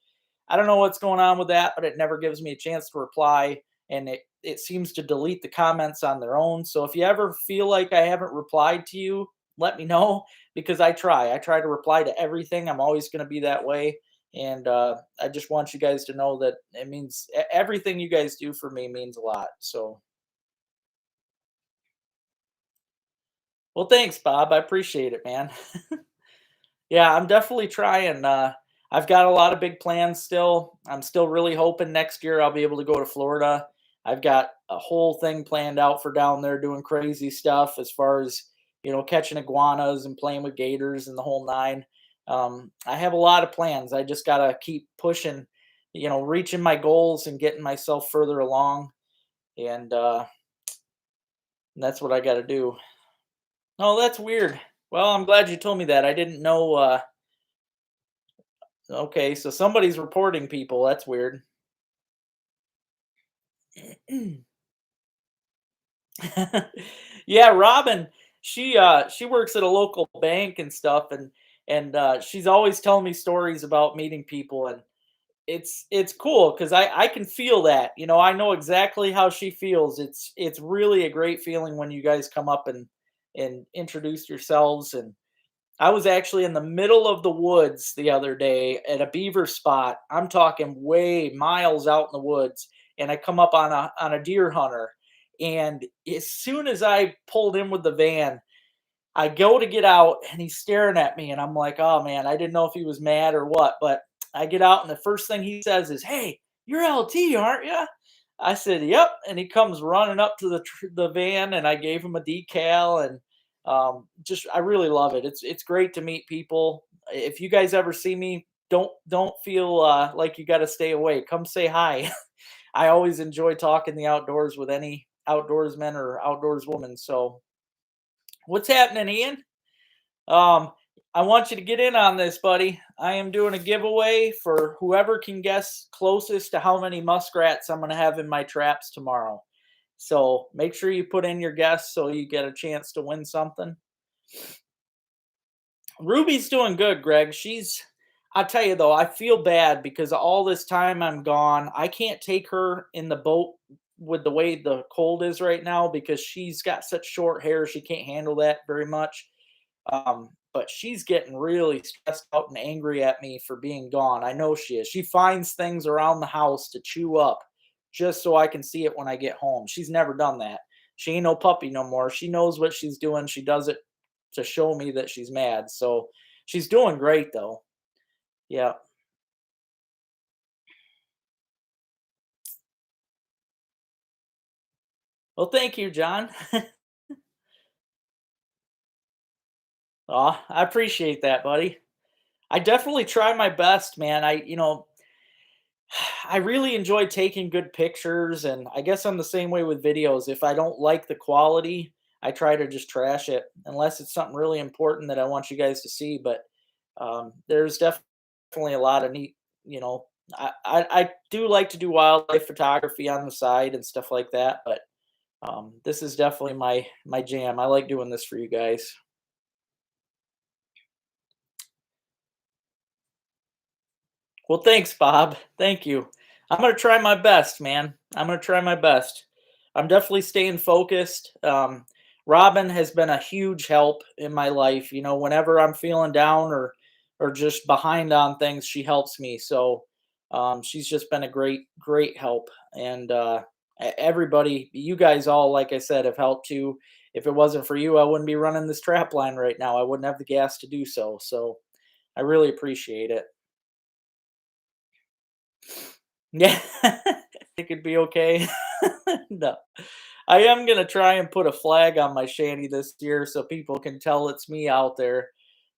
I don't know what's going on with that, but it never gives me a chance to reply, and it seems to delete the comments on their own. So if you ever feel like I haven't replied to you, let me know because I try. I try to reply to everything. I'm always going to be that way, and I just want you guys to know that it means everything you guys do for me means a lot. So, well, thanks, Bob. I appreciate it, man. Yeah, I'm definitely trying. I've got a lot of big plans still. I'm still really hoping next year I'll be able to go to Florida. I've got a whole thing planned out for down there doing crazy stuff as far as, catching iguanas and playing with gators and the whole nine. I have a lot of plans. I just got to keep pushing, reaching my goals and getting myself further along. And that's what I got to do. Oh, that's weird. Well, I'm glad you told me that. I didn't know. Okay, so somebody's reporting people. That's weird. Yeah, Robin, she works at a local bank and stuff, and she's always telling me stories about meeting people, and it's cool because I can feel that. I know exactly how she feels. It's really a great feeling when you guys come up and introduce yourselves. And I was actually in the middle of the woods the other day at a beaver spot. I'm talking way miles out in the woods, and I come up on a deer hunter. And as soon as I pulled in with the van, I go to get out, and he's staring at me, and I'm like, "Oh man, I didn't know if he was mad or what." But I get out, and the first thing he says is, "Hey, you're LT, aren't you?" I said, "Yep," and he comes running up to the van, and I gave him a decal, and just I really love it. It's great to meet people. If you guys ever see me, don't feel like you got to stay away. Come say hi. I always enjoy talking the outdoors with any outdoorsman or outdoorswoman. So, what's happening, Ian? Um, I want you to get in on this, buddy. I am doing a giveaway for whoever can guess closest to how many muskrats I'm going to have in my traps tomorrow. So make sure you put in your guess so you get a chance to win something. Ruby's doing good, Greg. I'll tell you though, I feel bad because all this time I'm gone. I can't take her in the boat with the way the cold is right now because she's got such short hair. She can't handle that very much. But she's getting really stressed out and angry at me for being gone. I know she is. She finds things around the house to chew up just so I can see it when I get home. She's never done that. She ain't no puppy no more. She knows what she's doing. She does it to show me that she's mad. So she's doing great though. Yeah. Well, thank you, John. Oh, I appreciate that, buddy. I definitely try my best, man. I really enjoy taking good pictures, and I guess I'm the same way with videos. If I don't like the quality, I try to just trash it, unless it's something really important that I want you guys to see. But there's definitely a lot of neat, you know. I do like to do wildlife photography on the side and stuff like that, but this is definitely my jam. I like doing this for you guys. Well, thanks, Bob. Thank you. I'm gonna try my best, man. I'm gonna try my best. I'm definitely staying focused. Robin has been a huge help in my life. You know, whenever I'm feeling down or just behind on things, she helps me. So she's just been a great help. And everybody, you guys all, like I said, have helped too. If it wasn't for you, I wouldn't be running this trap line right now. I wouldn't have the gas to do so. So I really appreciate it. Yeah, it could be okay. No, I am gonna try and put a flag on my shanty this year so people can tell it's me out there.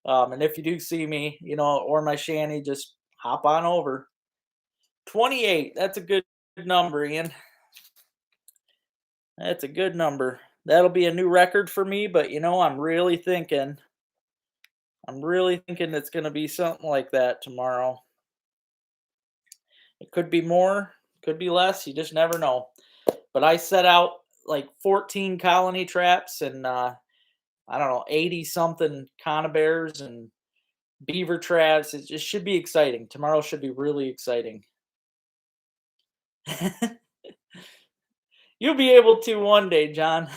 And if you do see me, or my shanty, just hop on over. 28. That's a good number, Ian. That's a good number. That'll be a new record for me, but I'm really thinking it's gonna be something like that tomorrow. It could be more, could be less. You just never know. But I set out like 14 colony traps and I don't know, 80 something conibears and beaver traps. It just should be exciting. Tomorrow should be really exciting. You'll be able to one day, John.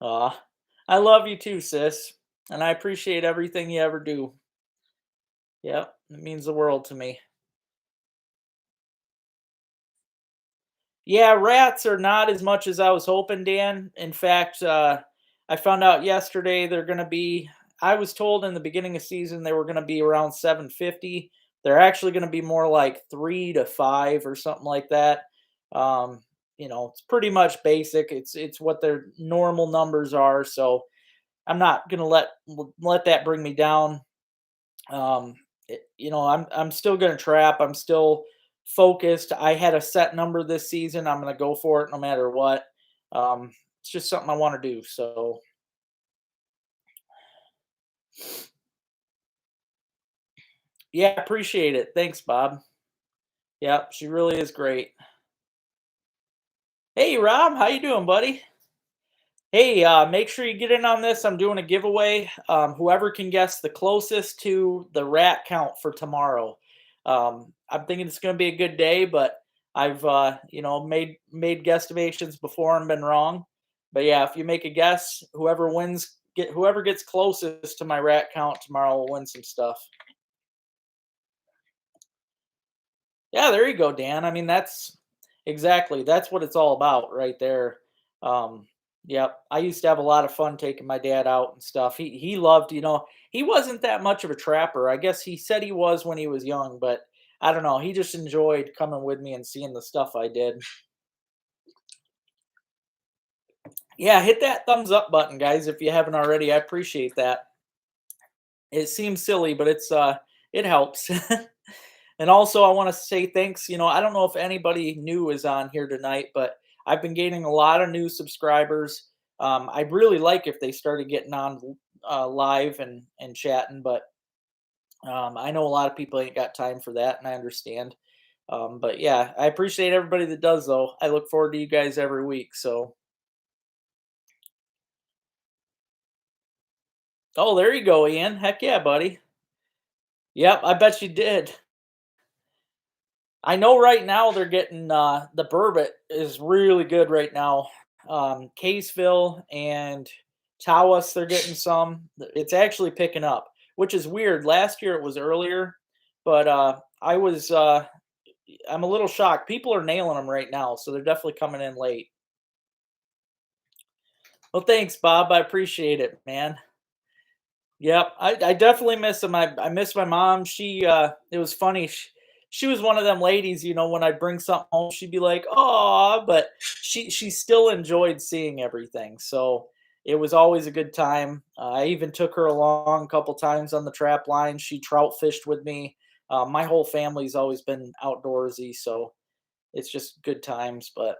Aw, I love you too, sis. And I appreciate everything you ever do. Yep, it means the world to me. Yeah, rats are not as much as I was hoping, Dan. In fact, I found out yesterday they're going to be. I was told in the beginning of season they were going to be around 750. They're actually going to be more like 3 to 5 or something like that. Um, it's pretty much basic. It's what their normal numbers are. So I'm not going to let that bring me down. I'm still going to trap. I'm still focused. I had a set number this season. I'm going to go for it no matter what. It's just something I want to do. So yeah, appreciate it. Thanks, Bob. Yep, she really is great. Hey, Rob, how you doing, buddy? Hey, make sure you get in on this. I'm doing a giveaway. Whoever can guess the closest to the rat count for tomorrow. I'm thinking it's going to be a good day, but I've made guesstimations before and been wrong. But yeah, if you make a guess, whoever gets closest to my rat count tomorrow will win some stuff. Yeah, there you go, Dan. I mean, that's what it's all about right there. Um, yep. I used to have a lot of fun taking my dad out and stuff. He loved, he wasn't that much of a trapper. I guess he said he was when he was young, but I don't know. He just enjoyed coming with me and seeing the stuff I did. Yeah, hit that thumbs up button, guys, if you haven't already. I appreciate that. It seems silly, but it helps. And also, I want to say thanks. I don't know if anybody new is on here tonight, but I've been gaining a lot of new subscribers. I really like if they started getting on live and chatting, but I know a lot of people ain't got time for that, and I understand. But yeah, I appreciate everybody that does, though. I look forward to you guys every week. So, oh, there you go, Ian. Heck yeah, buddy. Yep, I bet you did. I know right now they're getting the burbot is really good right now. Kaysville and Tawas, they're getting some. It's actually picking up, which is weird. Last year it was earlier, but I was I'm a little shocked. People are nailing them right now, so they're definitely coming in late. Well, thanks, Bob. I appreciate it, man. Yep, I definitely miss him. I miss my mom. It was funny. She was one of them ladies, when I bring something home, she'd be like, "Oh," but she still enjoyed seeing everything. So it was always a good time. I even took her along a couple times on the trap line. She trout fished with me. My whole family's always been outdoorsy, so it's just good times. But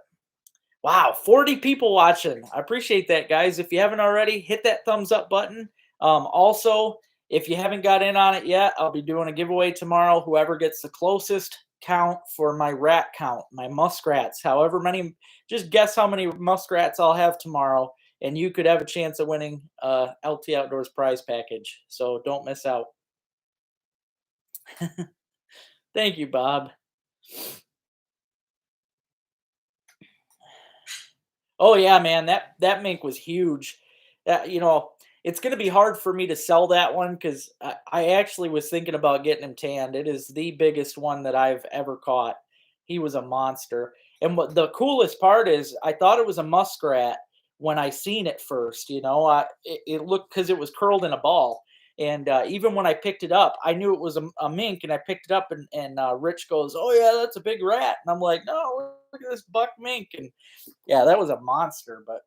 wow, 40 people watching. I appreciate that, guys. If you haven't already, hit that thumbs up button. Also, if you haven't got in on it yet, I'll be doing a giveaway tomorrow. Whoever gets the closest count for my rat count, my muskrats, however many, just guess how many muskrats I'll have tomorrow, and you could have a chance of winning LT Outdoors prize package. So don't miss out. Thank you, Bob. Oh yeah, man, that mink was huge. It's going to be hard for me to sell that one because I actually was thinking about getting him tanned. It is the biggest one that I've ever caught. He was a monster. And what the coolest part is, I thought it was a muskrat when I seen it first. It looked because it was curled in a ball. And even when I picked it up, I knew it was a mink, and I picked it up, and Rich goes, "Oh yeah, that's a big rat," and I'm like, "No, look at this buck mink," and yeah, that was a monster, but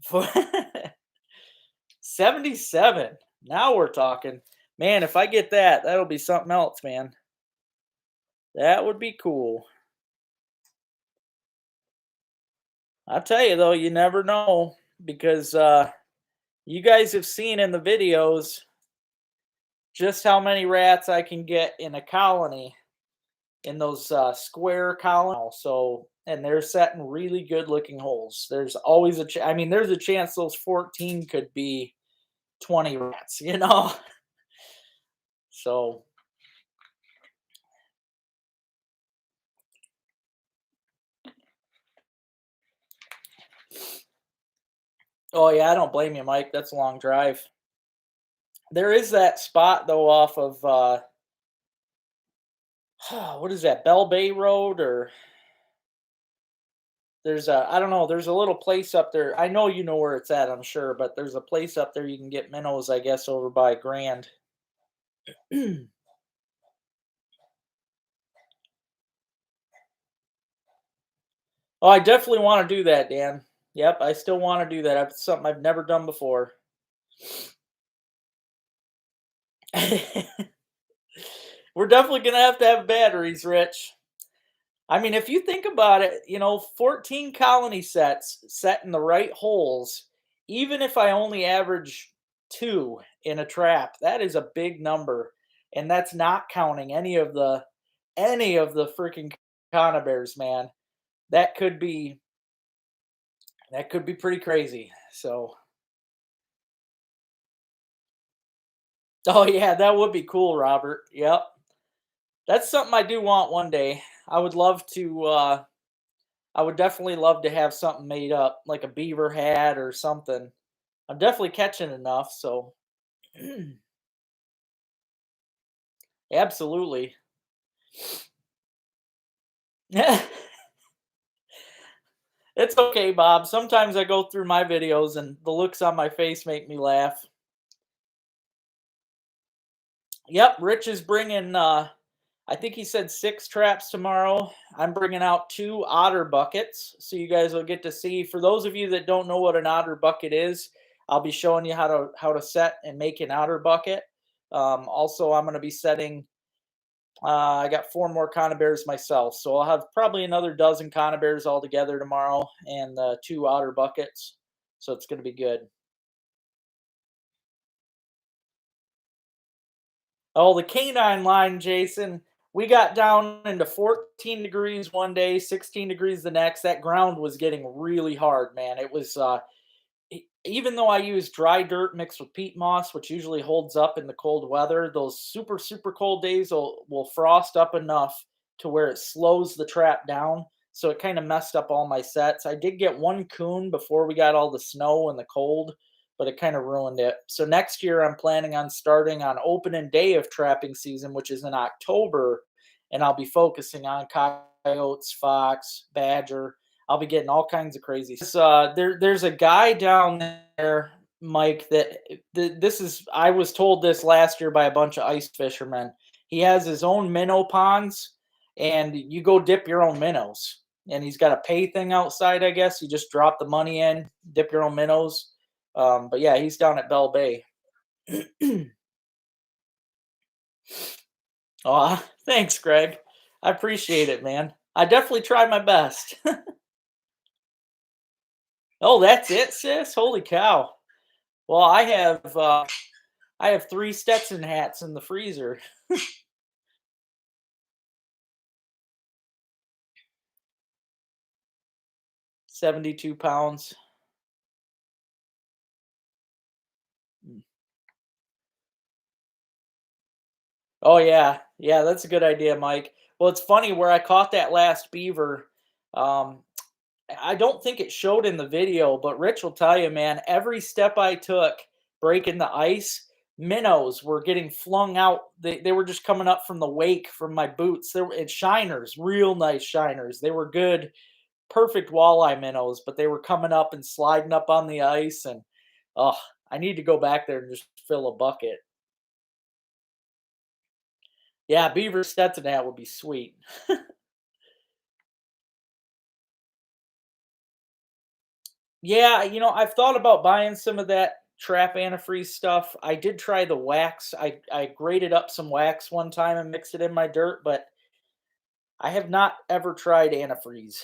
for 77. Now we're talking. Man, if I get that, that'll be something else, man. That would be cool. I'll tell you though, you never know because you guys have seen in the videos just how many rats I can get in a colony in those square colonies. So, and they're setting really good looking holes. There's always I mean, there's a chance those 14 could be 20 rats. So, oh yeah, I don't blame you, Mike. That's a long drive. There is that spot though off of what is that, Bell Bay Road, or there's a I don't know, there's a little place up there. I know you know where it's at, I'm sure, but there's a place up there you can get minnows, I guess, over by Grand. Oh, I definitely want to do that, Dan. Yep, I still want to do that. It's something I've never done before. We're definitely gonna have to have batteries, Rich. I mean, if you think about it, 14 colony sets set in the right holes, even if I only average two in a trap, that is a big number. And that's not counting any of the freaking conibears, man. That could be that could be pretty crazy. So, oh yeah, that would be cool, Robert. Yep. That's something I do want one day. I would love to I would definitely love to have something made up, like a beaver hat or something. I'm definitely catching enough, so absolutely. It's okay, Bob. Sometimes I go through my videos and the looks on my face make me laugh. Yep, Rich is bringing I think he said 6 traps tomorrow. I'm bringing out 2 otter buckets, so you guys will get to see. For those of you that don't know what an otter bucket is, I'll be showing you how to set and make an otter bucket. Also, I'm going to be setting. I got 4 more conibears myself, so I'll have probably another dozen conibears altogether tomorrow, and 2 otter buckets. So it's going to be good. Oh, the canine line, Jason. We got down into 14 degrees one day, 16 degrees the next. That ground was getting really hard, man. It was even though I use dry dirt mixed with peat moss, which usually holds up in the cold weather, those super super cold days will frost up enough to where it slows the trap down. So it kind of messed up all my sets. I did get one coon before we got all the snow and the cold, but it kind of ruined it. So next year I'm planning on starting on opening day of trapping season, which is in October, and I'll be focusing on coyotes, fox, badger. I'll be getting all kinds of crazy. There's a guy down there, Mike. This is I was told this last year by a bunch of ice fishermen. He has his own minnow ponds, and you go dip your own minnows. And he's got a pay thing outside. I guess you just drop the money in, dip your own minnows. But yeah, he's down at Bell Bay. Aw, thanks, Greg. I appreciate it, man. I definitely tried my best. Oh, that's it, sis? Holy cow. Well, I have 3 Stetson hats in the freezer. 72 pounds. Mm. Oh yeah. Yeah, that's a good idea, Mike. Well, it's funny where I caught that last beaver. Um, I don't think it showed in the video, but Rich will tell you, man, every step I took breaking the ice, minnows were getting flung out. They were just coming up from the wake from my boots. It's shiners, real nice shiners. They were good, perfect walleye minnows, but they were coming up and sliding up on the ice. And oh, I need to go back there and just fill a bucket. Yeah, beaver Stetson hat would be sweet. Yeah, I've thought about buying some of that trap antifreeze stuff. I did try the wax. I grated up some wax one time and mixed it in my dirt, but I have not ever tried antifreeze.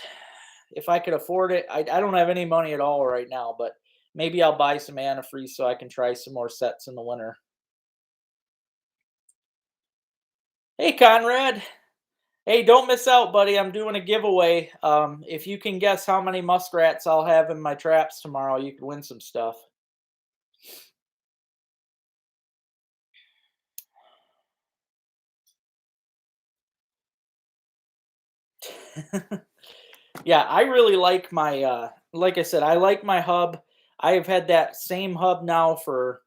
If I could afford it, I don't have any money at all right now, but maybe I'll buy some antifreeze so I can try some more sets in the winter. Hey, Conrad. Hey, don't miss out, buddy. I'm doing a giveaway. If you can guess how many muskrats I'll have in my traps tomorrow, you can win some stuff. Yeah, I really like my like I said, I like my hub. I have had that same hub now for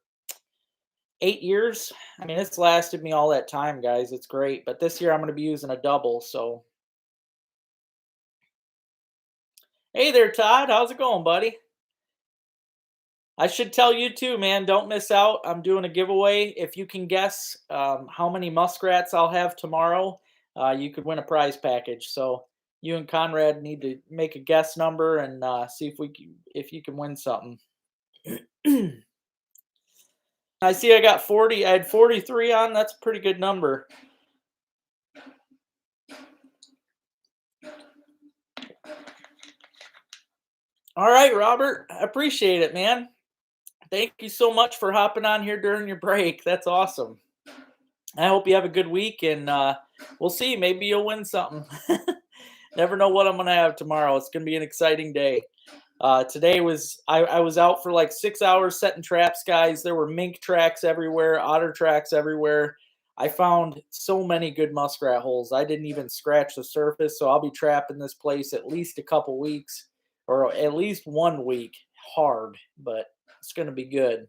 8 years. I mean, it's lasted me all that time, guys. It's great. But this year I'm going to be using a double, so hey there, Todd. How's it going, buddy? I should tell you too, man. Don't miss out. I'm doing a giveaway. If you can guess how many muskrats I'll have tomorrow, you could win a prize package. So you and Conrad need to make a guess number and see if you can win something. I see I got 40. I had 43 on. That's a pretty good number. All right, Robert. I appreciate it, man. Thank you so much for hopping on here during your break. That's awesome. I hope you have a good week, and we'll see. Maybe you'll win something. Never know what I'm going to have tomorrow. It's going to be an exciting day. Today I was out for like 6 hours setting traps, guys. There were mink tracks everywhere, otter tracks everywhere. I found so many good muskrat holes. I didn't even scratch the surface, so I'll be trapping this place at least a couple weeks, or at least 1 week hard. But it's going to be good.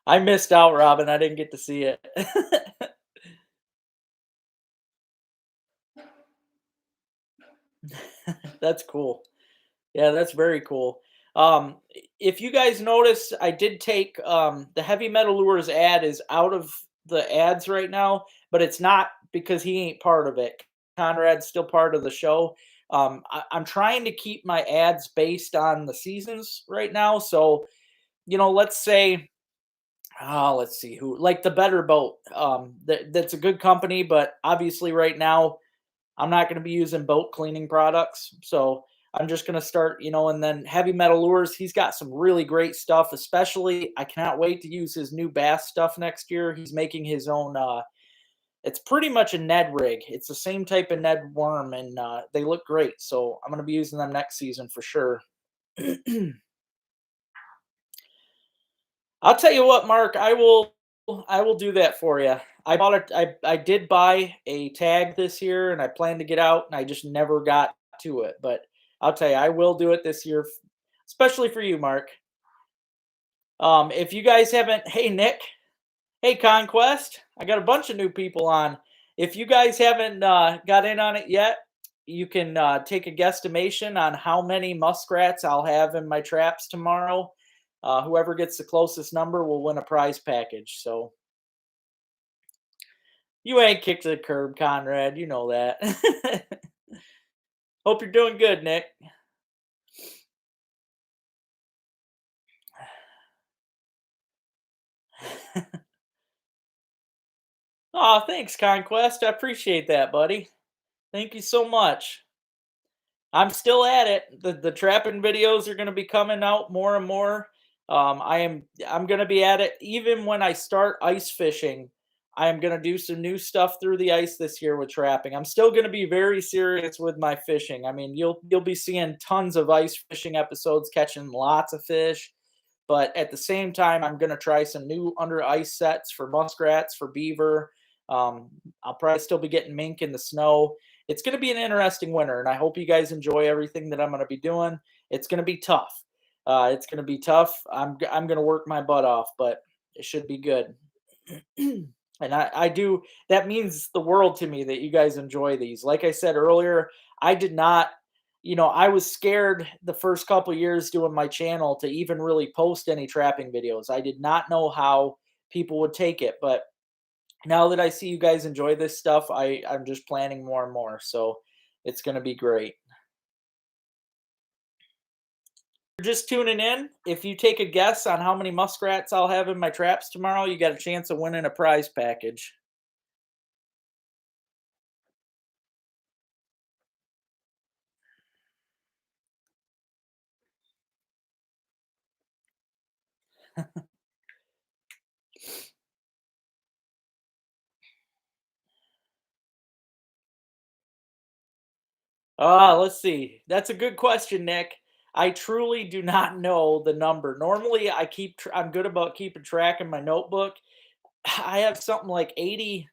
I missed out, Robin. I didn't get to see it. That's cool. Yeah, that's very cool. If you guys notice, I did take the Heavy Metal Lures ad is out of the ads right now, but it's not because he ain't part of it. Conrad's still part of the show. I'm trying to keep my ads based on the seasons right now. So, let's say, let's see who, like the Better Boat. That's a good company, but obviously right now I'm not going to be using boat cleaning products. So I'm just going to start, and then Heavy Metal Lures. He's got some really great stuff, especially I cannot wait to use his new bass stuff next year. He's making his own, it's pretty much a Ned rig. It's the same type of Ned worm, and they look great. So I'm going to be using them next season for sure. I'll tell you what, Mark, I will I will do that for you. I bought it. I did buy a tag this year, and I plan to get out, and I just never got to it. But I'll tell you, I will do it this year, especially for you, Mark. If you guys haven't, hey Nick, hey Conquest, I got a bunch of new people on. If you guys haven't got in on it yet, you can take a guesstimation on how many muskrats I'll have in my traps tomorrow. Whoever gets the closest number will win a prize package. So you ain't kicked to the curb, Conrad. You know that. Hope you're doing good, Nick. Oh, thanks, Conquest. I appreciate that, buddy. Thank you so much. I'm still at it. The trapping videos are going to be coming out more and more. I'm going to be at it even when I start ice fishing. I am going to do some new stuff through the ice this year with trapping. I'm still going to be very serious with my fishing. I mean, you'll be seeing tons of ice fishing episodes, catching lots of fish. But at the same time, I'm going to try some new under ice sets for muskrats, for beaver. I'll probably still be getting mink in the snow. It's going to be an interesting winter, and I hope you guys enjoy everything that I'm going to be doing. It's going to be tough. It's going to be tough. I'm going to work my butt off, but it should be good. And I do. That means the world to me that you guys enjoy these. Like I said earlier, I did not. I was scared the first couple years doing my channel to even really post any trapping videos. I did not know how people would take it, but now that I see you guys enjoy this stuff, I'm just planning more and more. So it's going to be great. You're just tuning in. If you take a guess on how many muskrats I'll have in my traps tomorrow, you got a chance of winning a prize package. Let's see. That's a good question, Nick. I truly do not know the number. Normally, I'm good about keeping track in my notebook. I have something like 84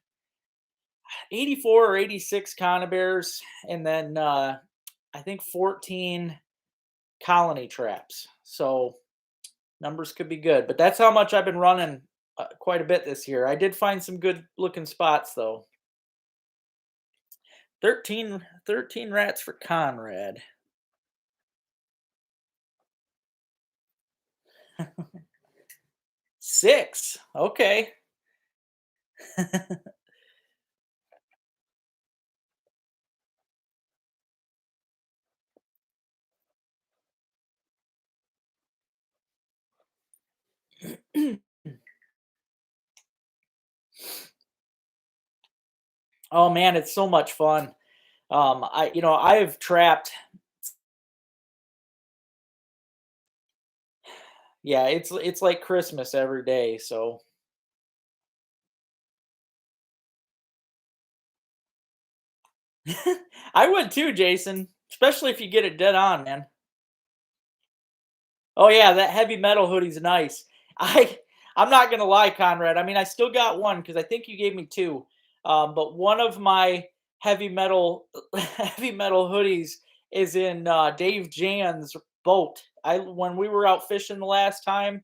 or 86 conibears, and then I think 14 colony traps. So numbers could be good, but that's how much I've been running quite a bit this year. I did find some good looking spots though. 13 rats for Conrad. Six. Okay. Oh man, it's so much fun. I've trapped. Yeah, it's like Christmas every day. So I would too, Jason. Especially if you get it dead on, man. Oh yeah, that heavy metal hoodie's nice. I I'm not gonna lie, Conrad. I mean, I still got one because I think you gave me two. But one of my heavy metal heavy metal hoodies is in Dave Jan's boat. I When we were out fishing the last time,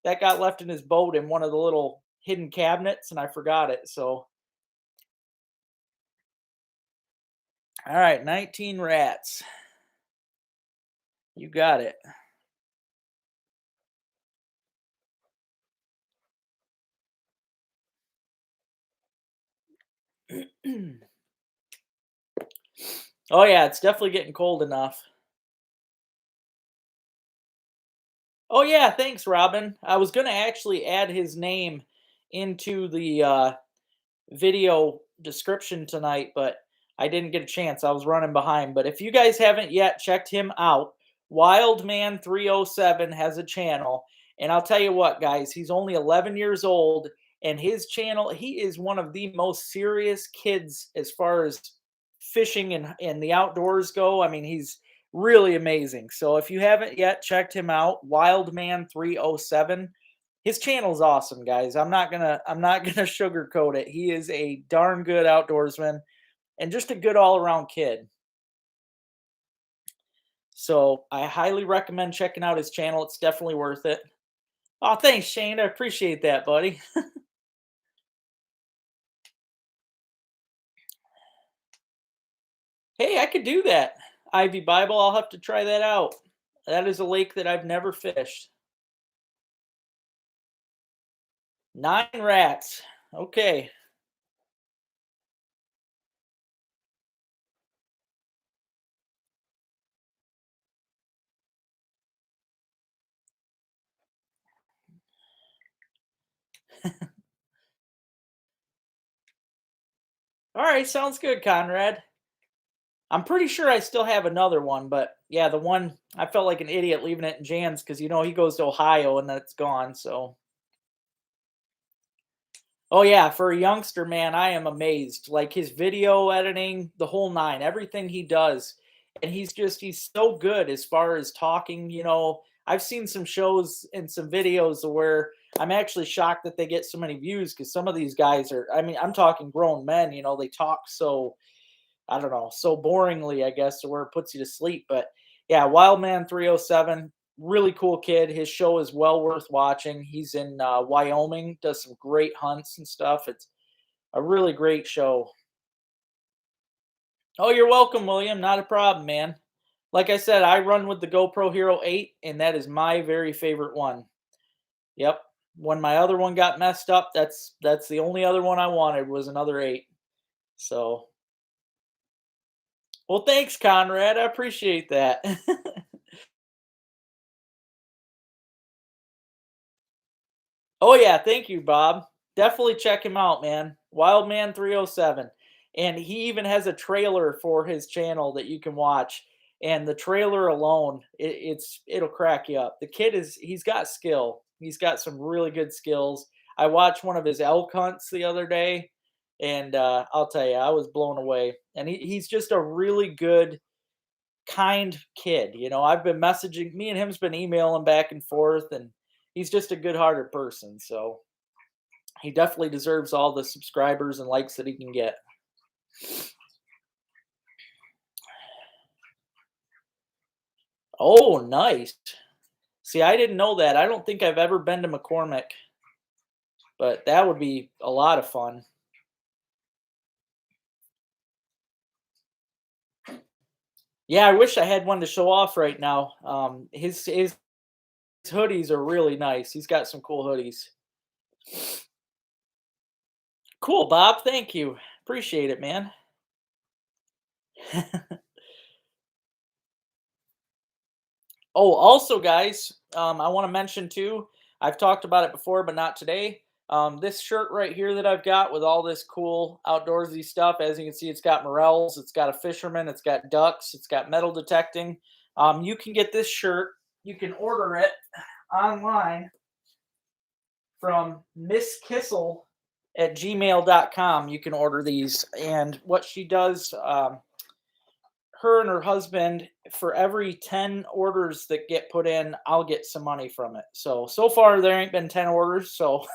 that got left in his boat in one of the little hidden cabinets, and I forgot it. So, all right, 19 rats. You got it. Oh yeah, it's definitely getting cold enough. Oh yeah, thanks, Robin. I was gonna actually add his name into the video description tonight, but I didn't get a chance. I was running behind. But if you guys haven't yet checked him out, Wildman307 has a channel, and I'll tell you what, guys, he's only 11 years old, and his channel, he is one of the most serious kids as far as fishing and the outdoors go. I mean, he's really amazing. So if you haven't yet checked him out, Wildman307, his channel's awesome, guys. I'm not gonna sugarcoat it. He is a darn good outdoorsman and just a good all around kid. So I highly recommend checking out his channel. It's definitely worth it. Oh, thanks, Shane. I appreciate that, buddy. Hey, I could do that. Ivy Bible, I'll have to try that out. That is a lake that I've never fished. 9 rats. Okay. All right, sounds good, Conrad. I'm pretty sure I still have another one, but yeah, the one I felt like an idiot leaving it in Jan's because he goes to Ohio and then it's gone. So, oh yeah, for a youngster, man, I am amazed. Like his video editing, the whole nine, everything he does, and he's so good as far as talking. I've seen some shows and some videos where I'm actually shocked that they get so many views because some of these guys are. I mean, I'm talking grown men. They talk so I don't know, so boringly, I guess, to where it puts you to sleep. But yeah, Wildman 307, really cool kid. His show is well worth watching. He's in Wyoming, does some great hunts and stuff. It's a really great show. Oh, you're welcome, William. Not a problem, man. Like I said, I run with the GoPro Hero 8, and that is my very favorite one. Yep. When my other one got messed up, that's the only other one I wanted was another 8. So, well, thanks, Conrad. I appreciate that. Oh yeah, thank you, Bob. Definitely check him out, man. Wildman 307. And he even has a trailer for his channel that you can watch. And the trailer alone, it'll crack you up. The kid he's got skill. He's got some really good skills. I watched one of his elk hunts the other day, and I'll tell you, I was blown away. And he's just a really good, kind kid. I've been messaging me and him's been emailing back and forth, and he's just a good-hearted person. So he definitely deserves all the subscribers and likes that he can get. Oh, nice. See, I didn't know that. I don't think I've ever been to McCormick, but that would be a lot of fun. Yeah, I wish I had one to show off right now. His hoodies are really nice. He's got some cool hoodies. Cool, Bob. Thank you. Appreciate it, man. Oh, also, guys, I want to mention too. I've talked about it before, but not today. This shirt right here that I've got with all this cool outdoorsy stuff. As you can see, it's got morels, it's got a fisherman, it's got ducks, it's got metal detecting. You can get this shirt. You can order it online from Miss Kissel at gmail.com. You can order these, and what she does. Her and her husband, for every 10 orders that get put in, I'll get some money from it. So far there ain't been 10 orders, so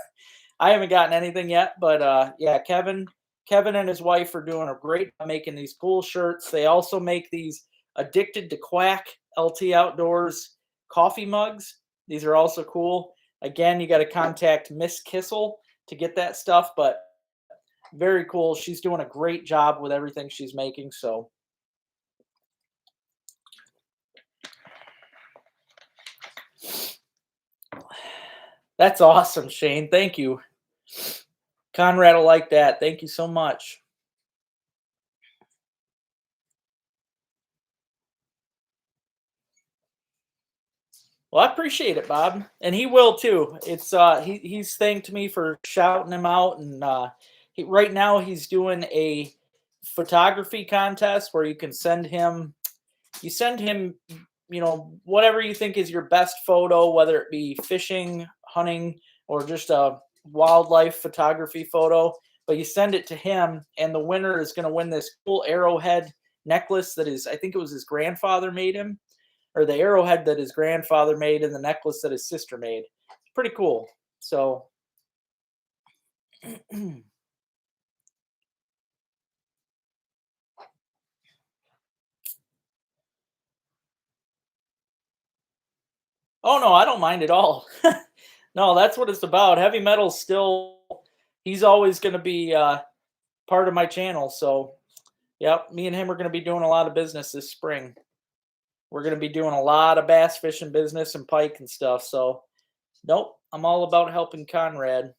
I haven't gotten anything yet. But yeah, Kevin and his wife are doing a great job making these cool shirts. They also make these Addicted to Quack LT Outdoors coffee mugs. These are also cool. Again, you got to contact Miss Kissel to get that stuff, but very cool. She's doing a great job with everything she's making. So that's awesome, Shane. Thank you. Conrad will like that. Thank you so much. Well, I appreciate it, Bob, and he will too. He's thanked me for shouting him out, and right now he's doing a photography contest where you send him, whatever you think is your best photo, whether it be fishing, hunting, or just a wildlife photography photo. But you send it to him, and the winner is going to win this cool arrowhead necklace I think it was his grandfather made him, or the arrowhead that his grandfather made, and the necklace that his sister made. Pretty cool. So oh no, I don't mind at all. No, that's what it's about. Heavy metal's still he's always going to be part of my channel. So, yep, me and him are going to be doing a lot of business this spring. We're going to be doing a lot of bass fishing business and pike and stuff. So, nope, I'm all about helping Conrad.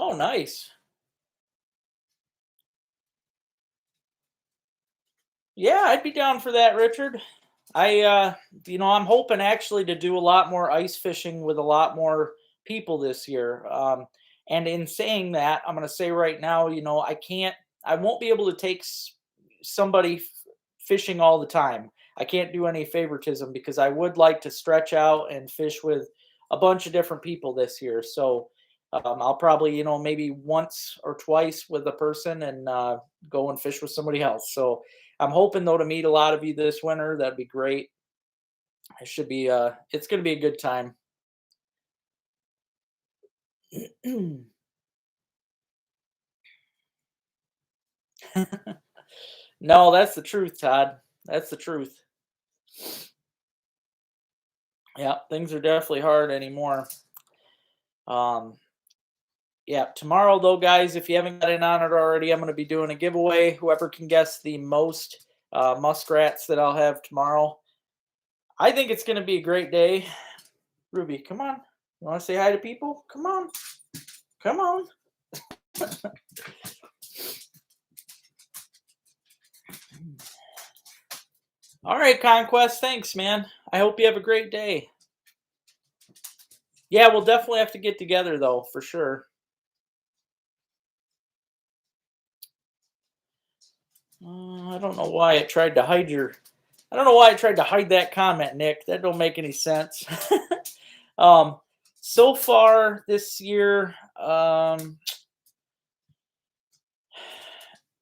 Oh, nice. Yeah, I'd be down for that, Richard. I'm hoping actually to do a lot more ice fishing with a lot more people this year. And in saying that, I'm going to say right now, I won't be able to take somebody fishing all the time. I can't do any favoritism because I would like to stretch out and fish with a bunch of different people this year. So I'll probably, maybe once or twice with a person and go and fish with somebody else. So I'm hoping though to meet a lot of you this winter. That'd be great. It should be it's going to be a good time. No, that's the truth, Todd. That's the truth. Yeah, things are definitely hard anymore. Um yeah, tomorrow though, guys, if you haven't got in on it already, I'm going to be doing a giveaway. Whoever can guess the most muskrats that I'll have tomorrow. I think it's going to be a great day. Ruby, come on. You want to say hi to people? Come on. Come on. All right, Conquest. Thanks, man. I hope you have a great day. Yeah, we'll definitely have to get together, though, for sure. I don't know why it tried to hide your. I don't know why I tried to hide that comment, Nick. That don't make any sense. um, so far this year, I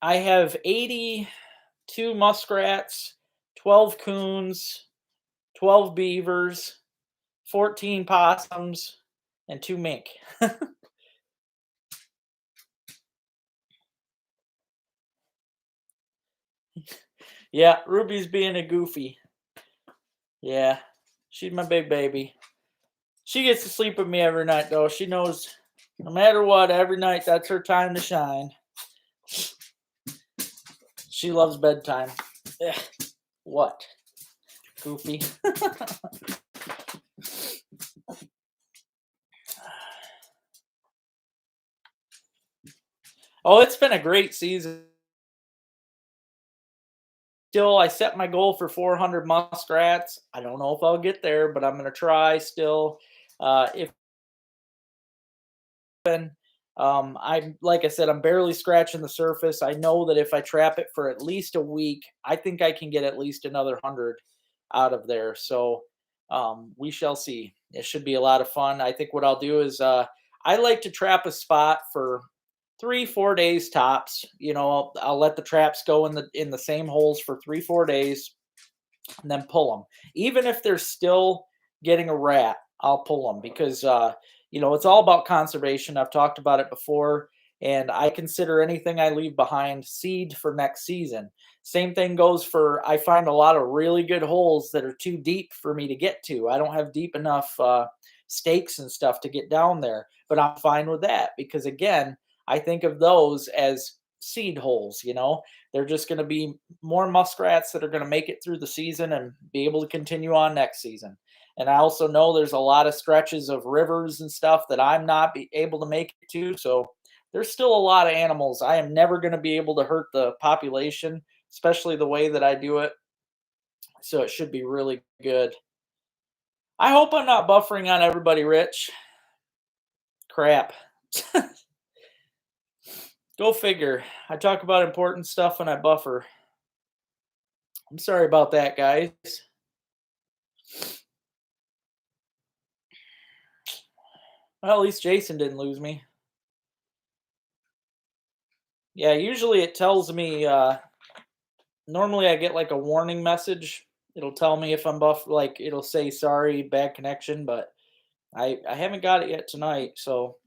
have 82 muskrats, 12 coons, 12 beavers, 14 possums, and 2 mink. Yeah, Ruby's being a goofy. Yeah, she's my big baby. She gets to sleep with me every night, though. She knows no matter what, every night that's her time to shine. She loves bedtime. Ugh, what? Goofy. Oh, it's been a great season. Still, I set my goal for 400 muskrats. I don't know if I'll get there, but I'm going to try still. If I'm like I said, I'm barely scratching the surface. I know that if I trap it for at least a week, I think I can get at least another 100 out of there. So we shall see. It should be a lot of fun. I think what I'll do is I like to trap a spot for 3-4 days tops. I'll let the traps go in the same holes for 3-4 days, and then pull them. Even if they're still getting a rat, I'll pull them because it's all about conservation. I've talked about it before, and I consider anything I leave behind seed for next season. Same thing goes for I find a lot of really good holes that are too deep for me to get to. I don't have deep enough stakes and stuff to get down there, but I'm fine with that because again, I think of those as seed holes. They're just going to be more muskrats that are going to make it through the season and be able to continue on next season. And I also know there's a lot of stretches of rivers and stuff that I'm not able to make it to. So there's still a lot of animals. I am never going to be able to hurt the population, especially the way that I do it. So it should be really good. I hope I'm not buffering on everybody, Rich. Crap. Go figure. I talk about important stuff and I buffer. I'm sorry about that, guys. Well, at least Jason didn't lose me. Yeah, usually it tells me, normally I get like a warning message. It'll tell me if I'm buff, like it'll say sorry, bad connection, but I haven't got it yet tonight, so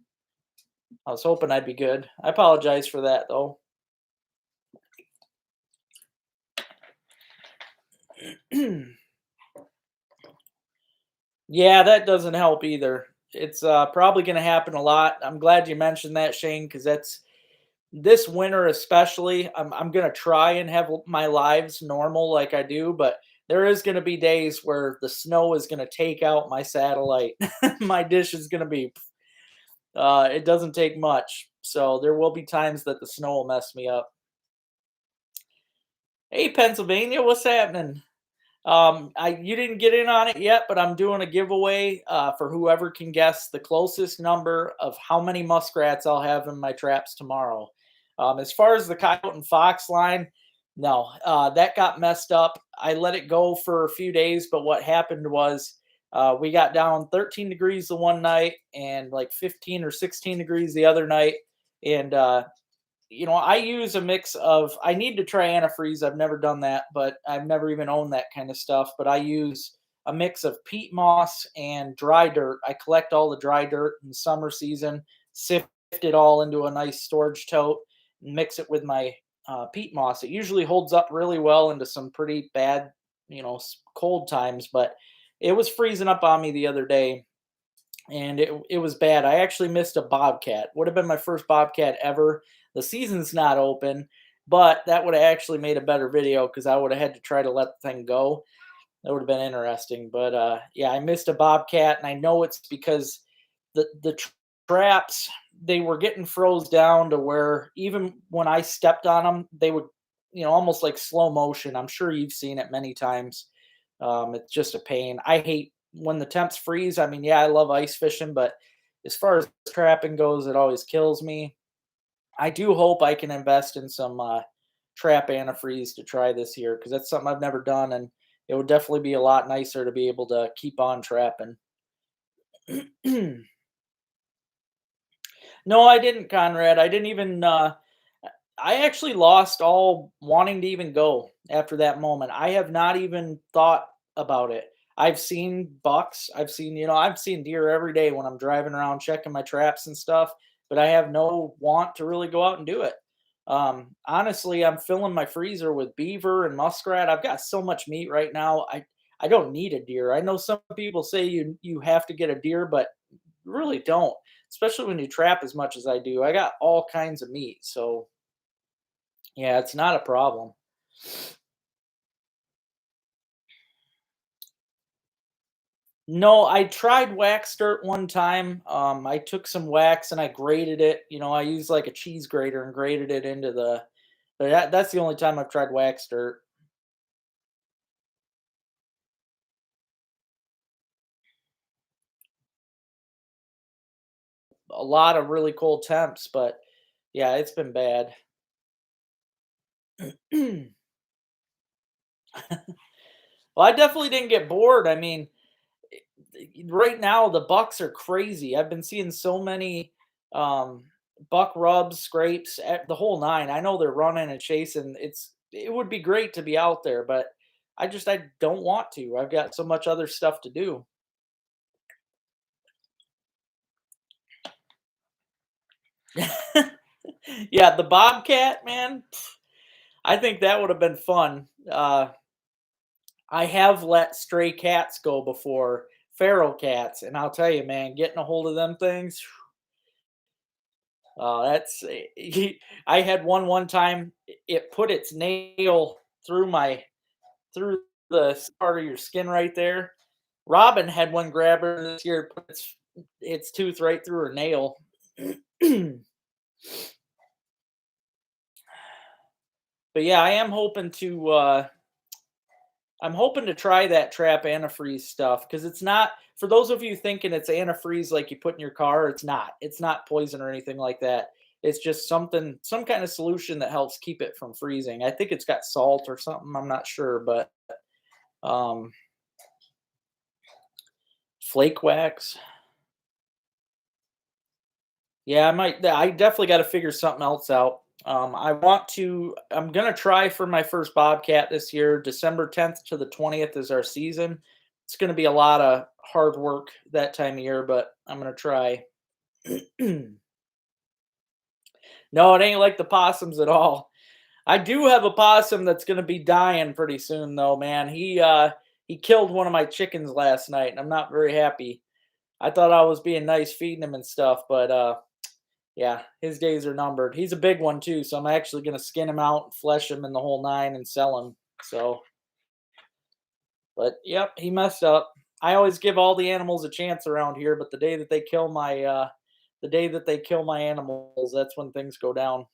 I was hoping I'd be good. I apologize for that though. Yeah, that doesn't help either. It's probably going to happen a lot. I'm glad you mentioned that, Shane, because that's this winter especially. I'm going to try and have my lives normal like I do, but there is going to be days where the snow is going to take out my satellite. My dish is going to be. It doesn't take much, so there will be times that the snow will mess me up. Hey, Pennsylvania, what's happening? I you didn't get in on it yet, but I'm doing a giveaway for whoever can guess the closest number of how many muskrats I'll have in my traps tomorrow. As far as the coyote and fox line, no, that got messed up. I let it go for a few days, but what happened was we got down 13 degrees the one night and like 15 or 16 degrees the other night, and I use a mix of I need to try antifreeze. I've never done that, but I've never even owned that kind of stuff. But I use a mix of peat moss and dry dirt. I collect all the dry dirt in the summer season, sift it all into a nice storage tote, and mix it with my peat moss. It usually holds up really well into some pretty bad, cold times. But it was freezing up on me the other day, and it was bad. I actually missed a bobcat. Would have been my first bobcat ever. The season's not open, but that would have actually made a better video because I would have had to try to let the thing go. That would have been interesting. But yeah, I missed a bobcat, and I know it's because the traps, they were getting froze down to where even when I stepped on them, they would, almost like slow motion. I'm sure you've seen it many times. It's just a pain. I hate when the temps freeze. I mean, yeah, I love ice fishing, but as far as trapping goes, it always kills me. I do hope I can invest in some trap antifreeze to try this year because that's something I've never done, and it would definitely be a lot nicer to be able to keep on trapping. No, I didn't, Conrad. I didn't even. I actually lost all wanting to even go after that moment. I have not even thought about it. I've seen bucks. I've seen deer every day when I'm driving around checking my traps and stuff, but I have no want to really go out and do it. Honestly, I'm filling my freezer with beaver and muskrat. I've got so much meat right now. I don't need a deer. I know some people say you have to get a deer, but you really don't, especially when you trap as much as I do. I got all kinds of meat, so yeah, it's not a problem. No, I tried wax dirt one time. I took some wax and I grated it. I used like a cheese grater and grated it into the. But that's the only time I've tried wax dirt. A lot of really cold temps, but yeah, it's been bad. Well, I definitely didn't get bored. I mean, right now the bucks are crazy. I've been seeing so many um buck rubs, scrapes, the whole nine. I know they're running and chasing. It would be great to be out there, but I don't want to. I've got so much other stuff to do. Yeah, the bobcat, man. I think that would have been fun. I have let stray cats go before, feral cats, and I'll tell you, man, getting a hold of them things. That's I had one time. It put its nail through my through the part of your skin right there. Robin had one grab her this year, put its tooth right through her nail. But yeah, I'm hoping to try that trap antifreeze stuff because it's not, for those of you thinking it's antifreeze like you put in your car. It's not. It's not poison or anything like that. It's just some kind of solution that helps keep it from freezing. I think it's got salt or something. I'm not sure, but um, flake wax. Yeah, I definitely got to figure something else out. I'm going to try for my first Bobcat this year. December 10th to the 20th is our season. It's going to be a lot of hard work that time of year, but I'm going to try. No, it ain't like the possums at all. I do have a possum that's going to be dying pretty soon though, man. He killed one of my chickens last night and I'm not very happy. I thought I was being nice feeding him and stuff, but yeah, his days are numbered. He's a big one too, so I'm actually gonna skin him out, flesh him in the whole nine, and sell him. So, but yep, he messed up. I always give all the animals a chance around here, but the day that they kill my animals, that's when things go down.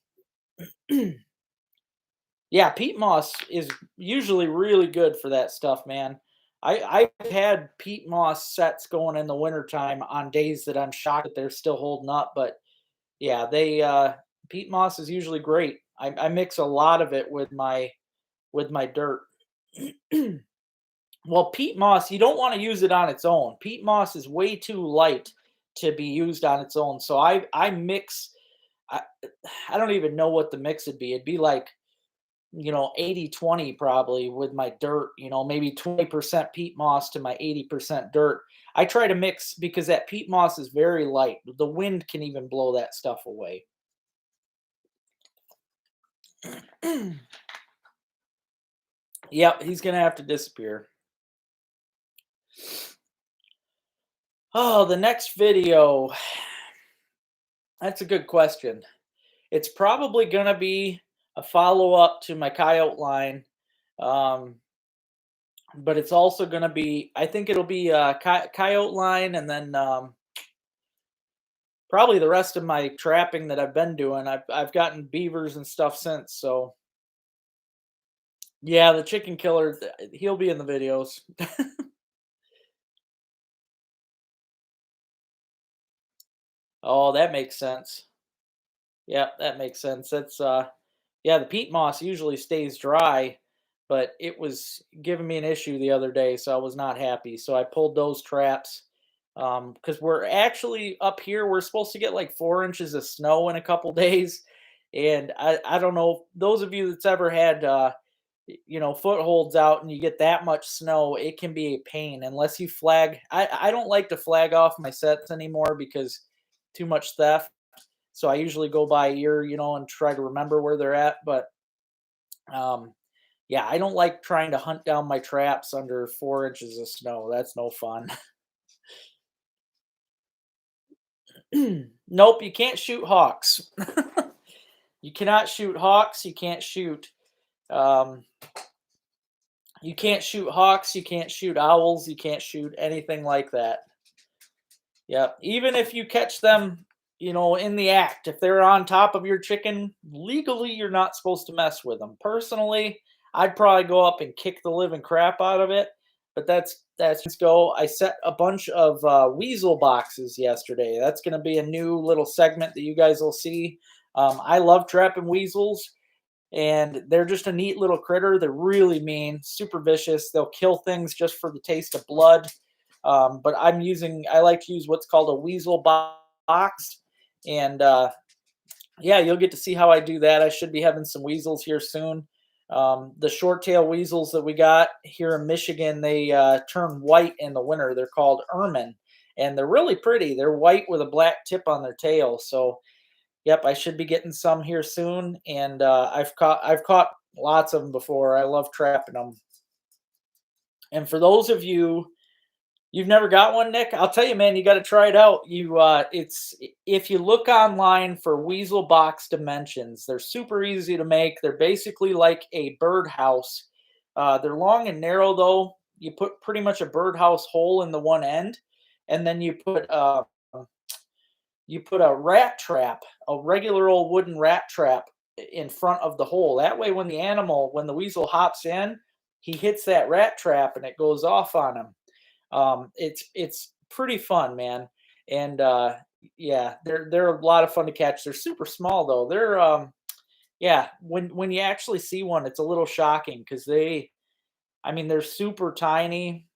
Yeah, peat moss is usually really good for that stuff, man. I've had peat moss sets going in the wintertime on days that I'm shocked that they're still holding up, but yeah, peat moss is usually great. I mix a lot of it with my dirt. Well, peat moss, you don't want to use it on its own. Peat moss is way too light to be used on its own. So I mix I, I don't even know what the mix would be. It'd be like, 80/20 probably with my dirt, maybe 20% peat moss to my 80% dirt. I try to mix because that peat moss is very light. The wind can even blow that stuff away. Yep, he's gonna have to disappear. Oh, the next video. That's a good question. It's probably gonna be a follow-up to my coyote line. Um, but it's also gonna be, I think it'll be a coyote line and then probably the rest of my trapping that I've been doing. I've gotten beavers and stuff since, so yeah, the chicken killer, he'll be in the videos. Oh, that makes sense. Yeah, that makes sense. Yeah, the peat moss usually stays dry, but it was giving me an issue the other day, so I was not happy. So I pulled those traps because we're actually up here. We're supposed to get like 4 inches of snow in a couple days, and I don't know those of you that's ever had footholds out and you get that much snow, it can be a pain unless you flag. I don't like to flag off my sets anymore because too much theft. So I usually go by ear, and try to remember where they're at. But um, yeah, I don't like trying to hunt down my traps under 4 inches of snow. That's no fun. Nope, you can't shoot hawks. You cannot shoot hawks. Um, you can't shoot hawks. You can't shoot owls. You can't shoot anything like that. Yeah, even if you catch them, in the act, if they're on top of your chicken, legally you're not supposed to mess with them. Personally, I'd probably go up and kick the living crap out of it, but that's just go. I set a bunch of weasel boxes yesterday. That's going to be a new little segment that you guys will see. I love trapping weasels, and they're just a neat little critter. They're really mean, super vicious. They'll kill things just for the taste of blood. But I like to use what's called a weasel box. And yeah, you'll get to see how I do that. I should be having some weasels here soon. The short tail weasels that we got here in Michigan, they turn white in the winter. They're called ermine, and they're really pretty. They're white with a black tip on their tail. So, yep, I should be getting some here soon. And I've caught lots of them before. I love trapping them. And for those of you you've never got one, Nick? I'll tell you, man, you got to try it out. It's if you look online for weasel box dimensions, they're super easy to make. They're basically like a birdhouse. They're long and narrow though. You put pretty much a birdhouse hole in the one end, and then you put a rat trap, a regular old wooden rat trap in front of the hole. That way, when the weasel hops in, he hits that rat trap and it goes off on him. It's pretty fun, man. And yeah, they're a lot of fun to catch. They're super small though. Yeah, when you actually see one, it's a little shocking because I mean, they're super tiny.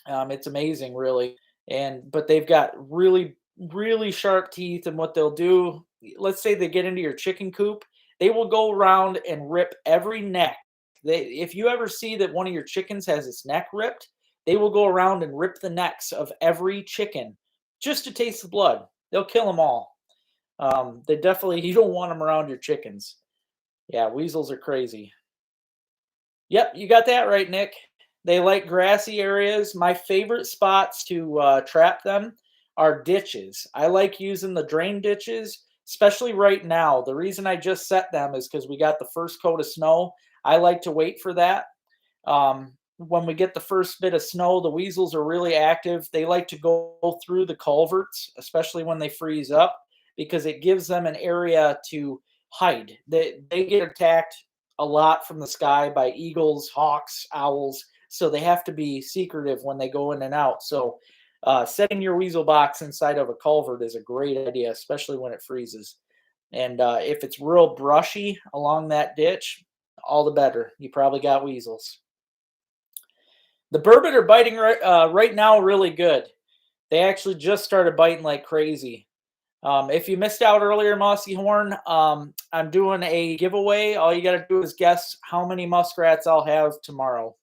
It's amazing, really. But they've got really really sharp teeth, and what they'll do, let's say they get into your chicken coop, they will go around and rip every neck. If you ever see that one of your chickens has its neck ripped, they will go around and rip the necks of every chicken just to taste the blood. They'll kill them all. They definitely, you don't want them around your chickens. Yeah, weasels are crazy. Yep, you got that right, Nick. They like grassy areas. My favorite spots to trap them are ditches. I like using the drain ditches, especially right now. The reason I just set them is because we got the first coat of snow. I like to wait for that. When we get the first bit of snow, the weasels are really active. They like to go through the culverts, especially when they freeze up, because it gives them an area to hide. They get attacked a lot from the sky by eagles, hawks, owls, so they have to be secretive when they go in and out. So setting your weasel box inside of a culvert is a great idea, especially when it freezes. And if it's real brushy along that ditch, all the better. You probably got weasels. The burbot are biting right now really good. They actually just started biting like crazy. If you missed out earlier, Mossy Horn, I'm doing a giveaway. All you got to do is guess how many muskrats I'll have tomorrow.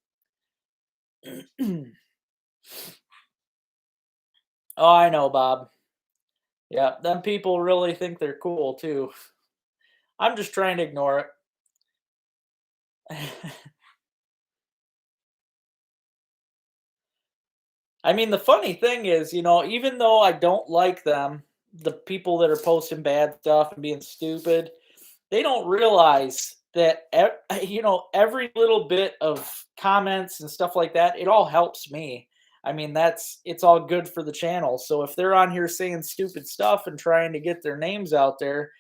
Oh, I know, Bob. Yeah, them people really think they're cool too. I'm just trying to ignore it. I mean, the funny thing is, even though I don't like them, the people that are posting bad stuff and being stupid, they don't realize that every little bit of comments and stuff like that, it all helps me. I mean, it's all good for the channel. So if they're on here saying stupid stuff and trying to get their names out there,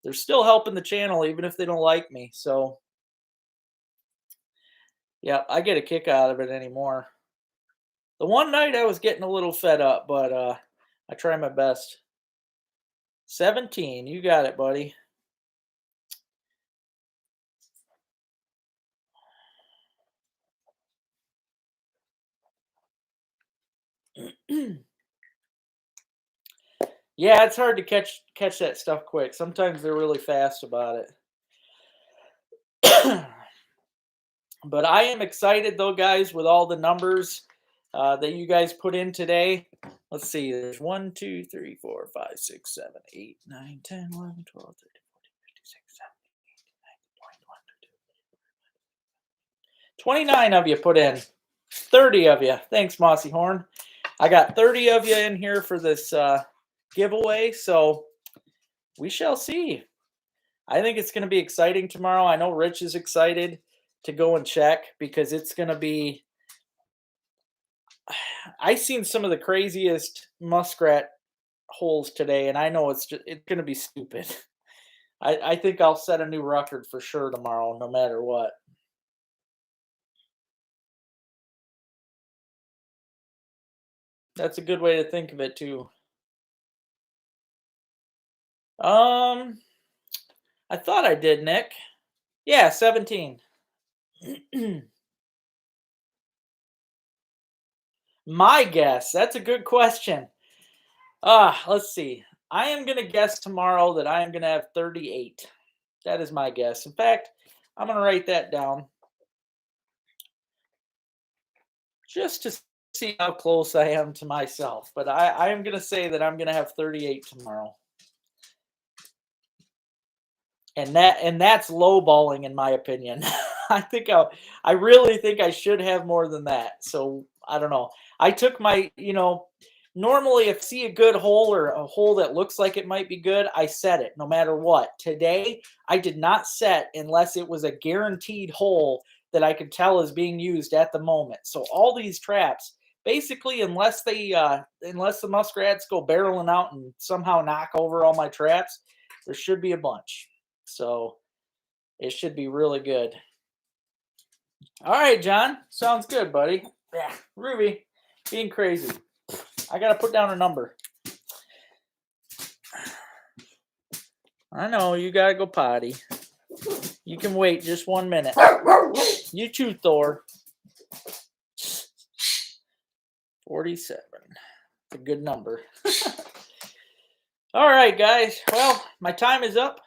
they're still helping the channel even if they don't like me. So yeah, I get a kick out of it anymore. The one night I was getting a little fed up, but I try my best. 17, you got it, buddy. Yeah, it's hard to catch that stuff quick. Sometimes they're really fast about it. But I am excited though, guys, with all the numbers that you guys put in today. Let's see, there's 1, 2, 3, 4, 5, 6, 7, 8, 9, 10, 11, 12, 13, 14, 15, 16, 17, 18, 19, 20, 21, 22, 29 of you put in. 30 of you. Thanks, Mossy Horn. I got 30 of you in here for this giveaway, so we shall see. I think it's going to be exciting tomorrow. I know Rich is excited to go and check because it's going to be. I've seen some of the craziest muskrat holes today, and I know it's going to be stupid. I think I'll set a new record for sure tomorrow, no matter what. That's a good way to think of it too. I thought I did, Nick. Yeah, 17. My guess. That's a good question. Let's see. I am going to guess tomorrow that I am going to have 38. That is my guess. In fact, I'm going to write that down just to see how close I am to myself. But I am going to say that I'm going to have 38 tomorrow. And that's lowballing in my opinion. I really think I should have more than that. So I don't know. I took my, normally if I see a good hole or a hole that looks like it might be good, I set it no matter what. Today, I did not set unless it was a guaranteed hole that I could tell is being used at the moment. So all these traps, basically, unless the muskrats go barreling out and somehow knock over all my traps, there should be a bunch. So it should be really good. All right, John. Sounds good, buddy. Yeah, Ruby, being crazy. I got to put down a number. I know, you got to go potty. You can wait just 1 minute. You too, Thor. 47. It's a good number. All right, guys. Well, my time is up.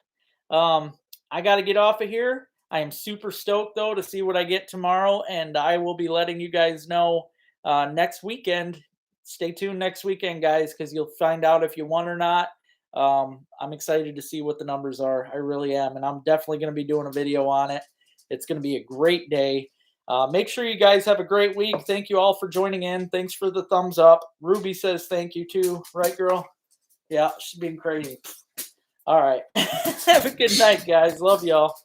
I got to get off of here. I am super stoked though to see what I get tomorrow, and I will be letting you guys know next weekend. Stay tuned next weekend, guys, because you'll find out if you won or not. I'm excited to see what the numbers are. I really am, and I'm definitely going to be doing a video on it. It's going to be a great day. Make sure you guys have a great week. Thank you all for joining in. Thanks for the thumbs up. Ruby says thank you too, right, girl? Yeah, she's being crazy. All right. Have a good night, guys. Love y'all.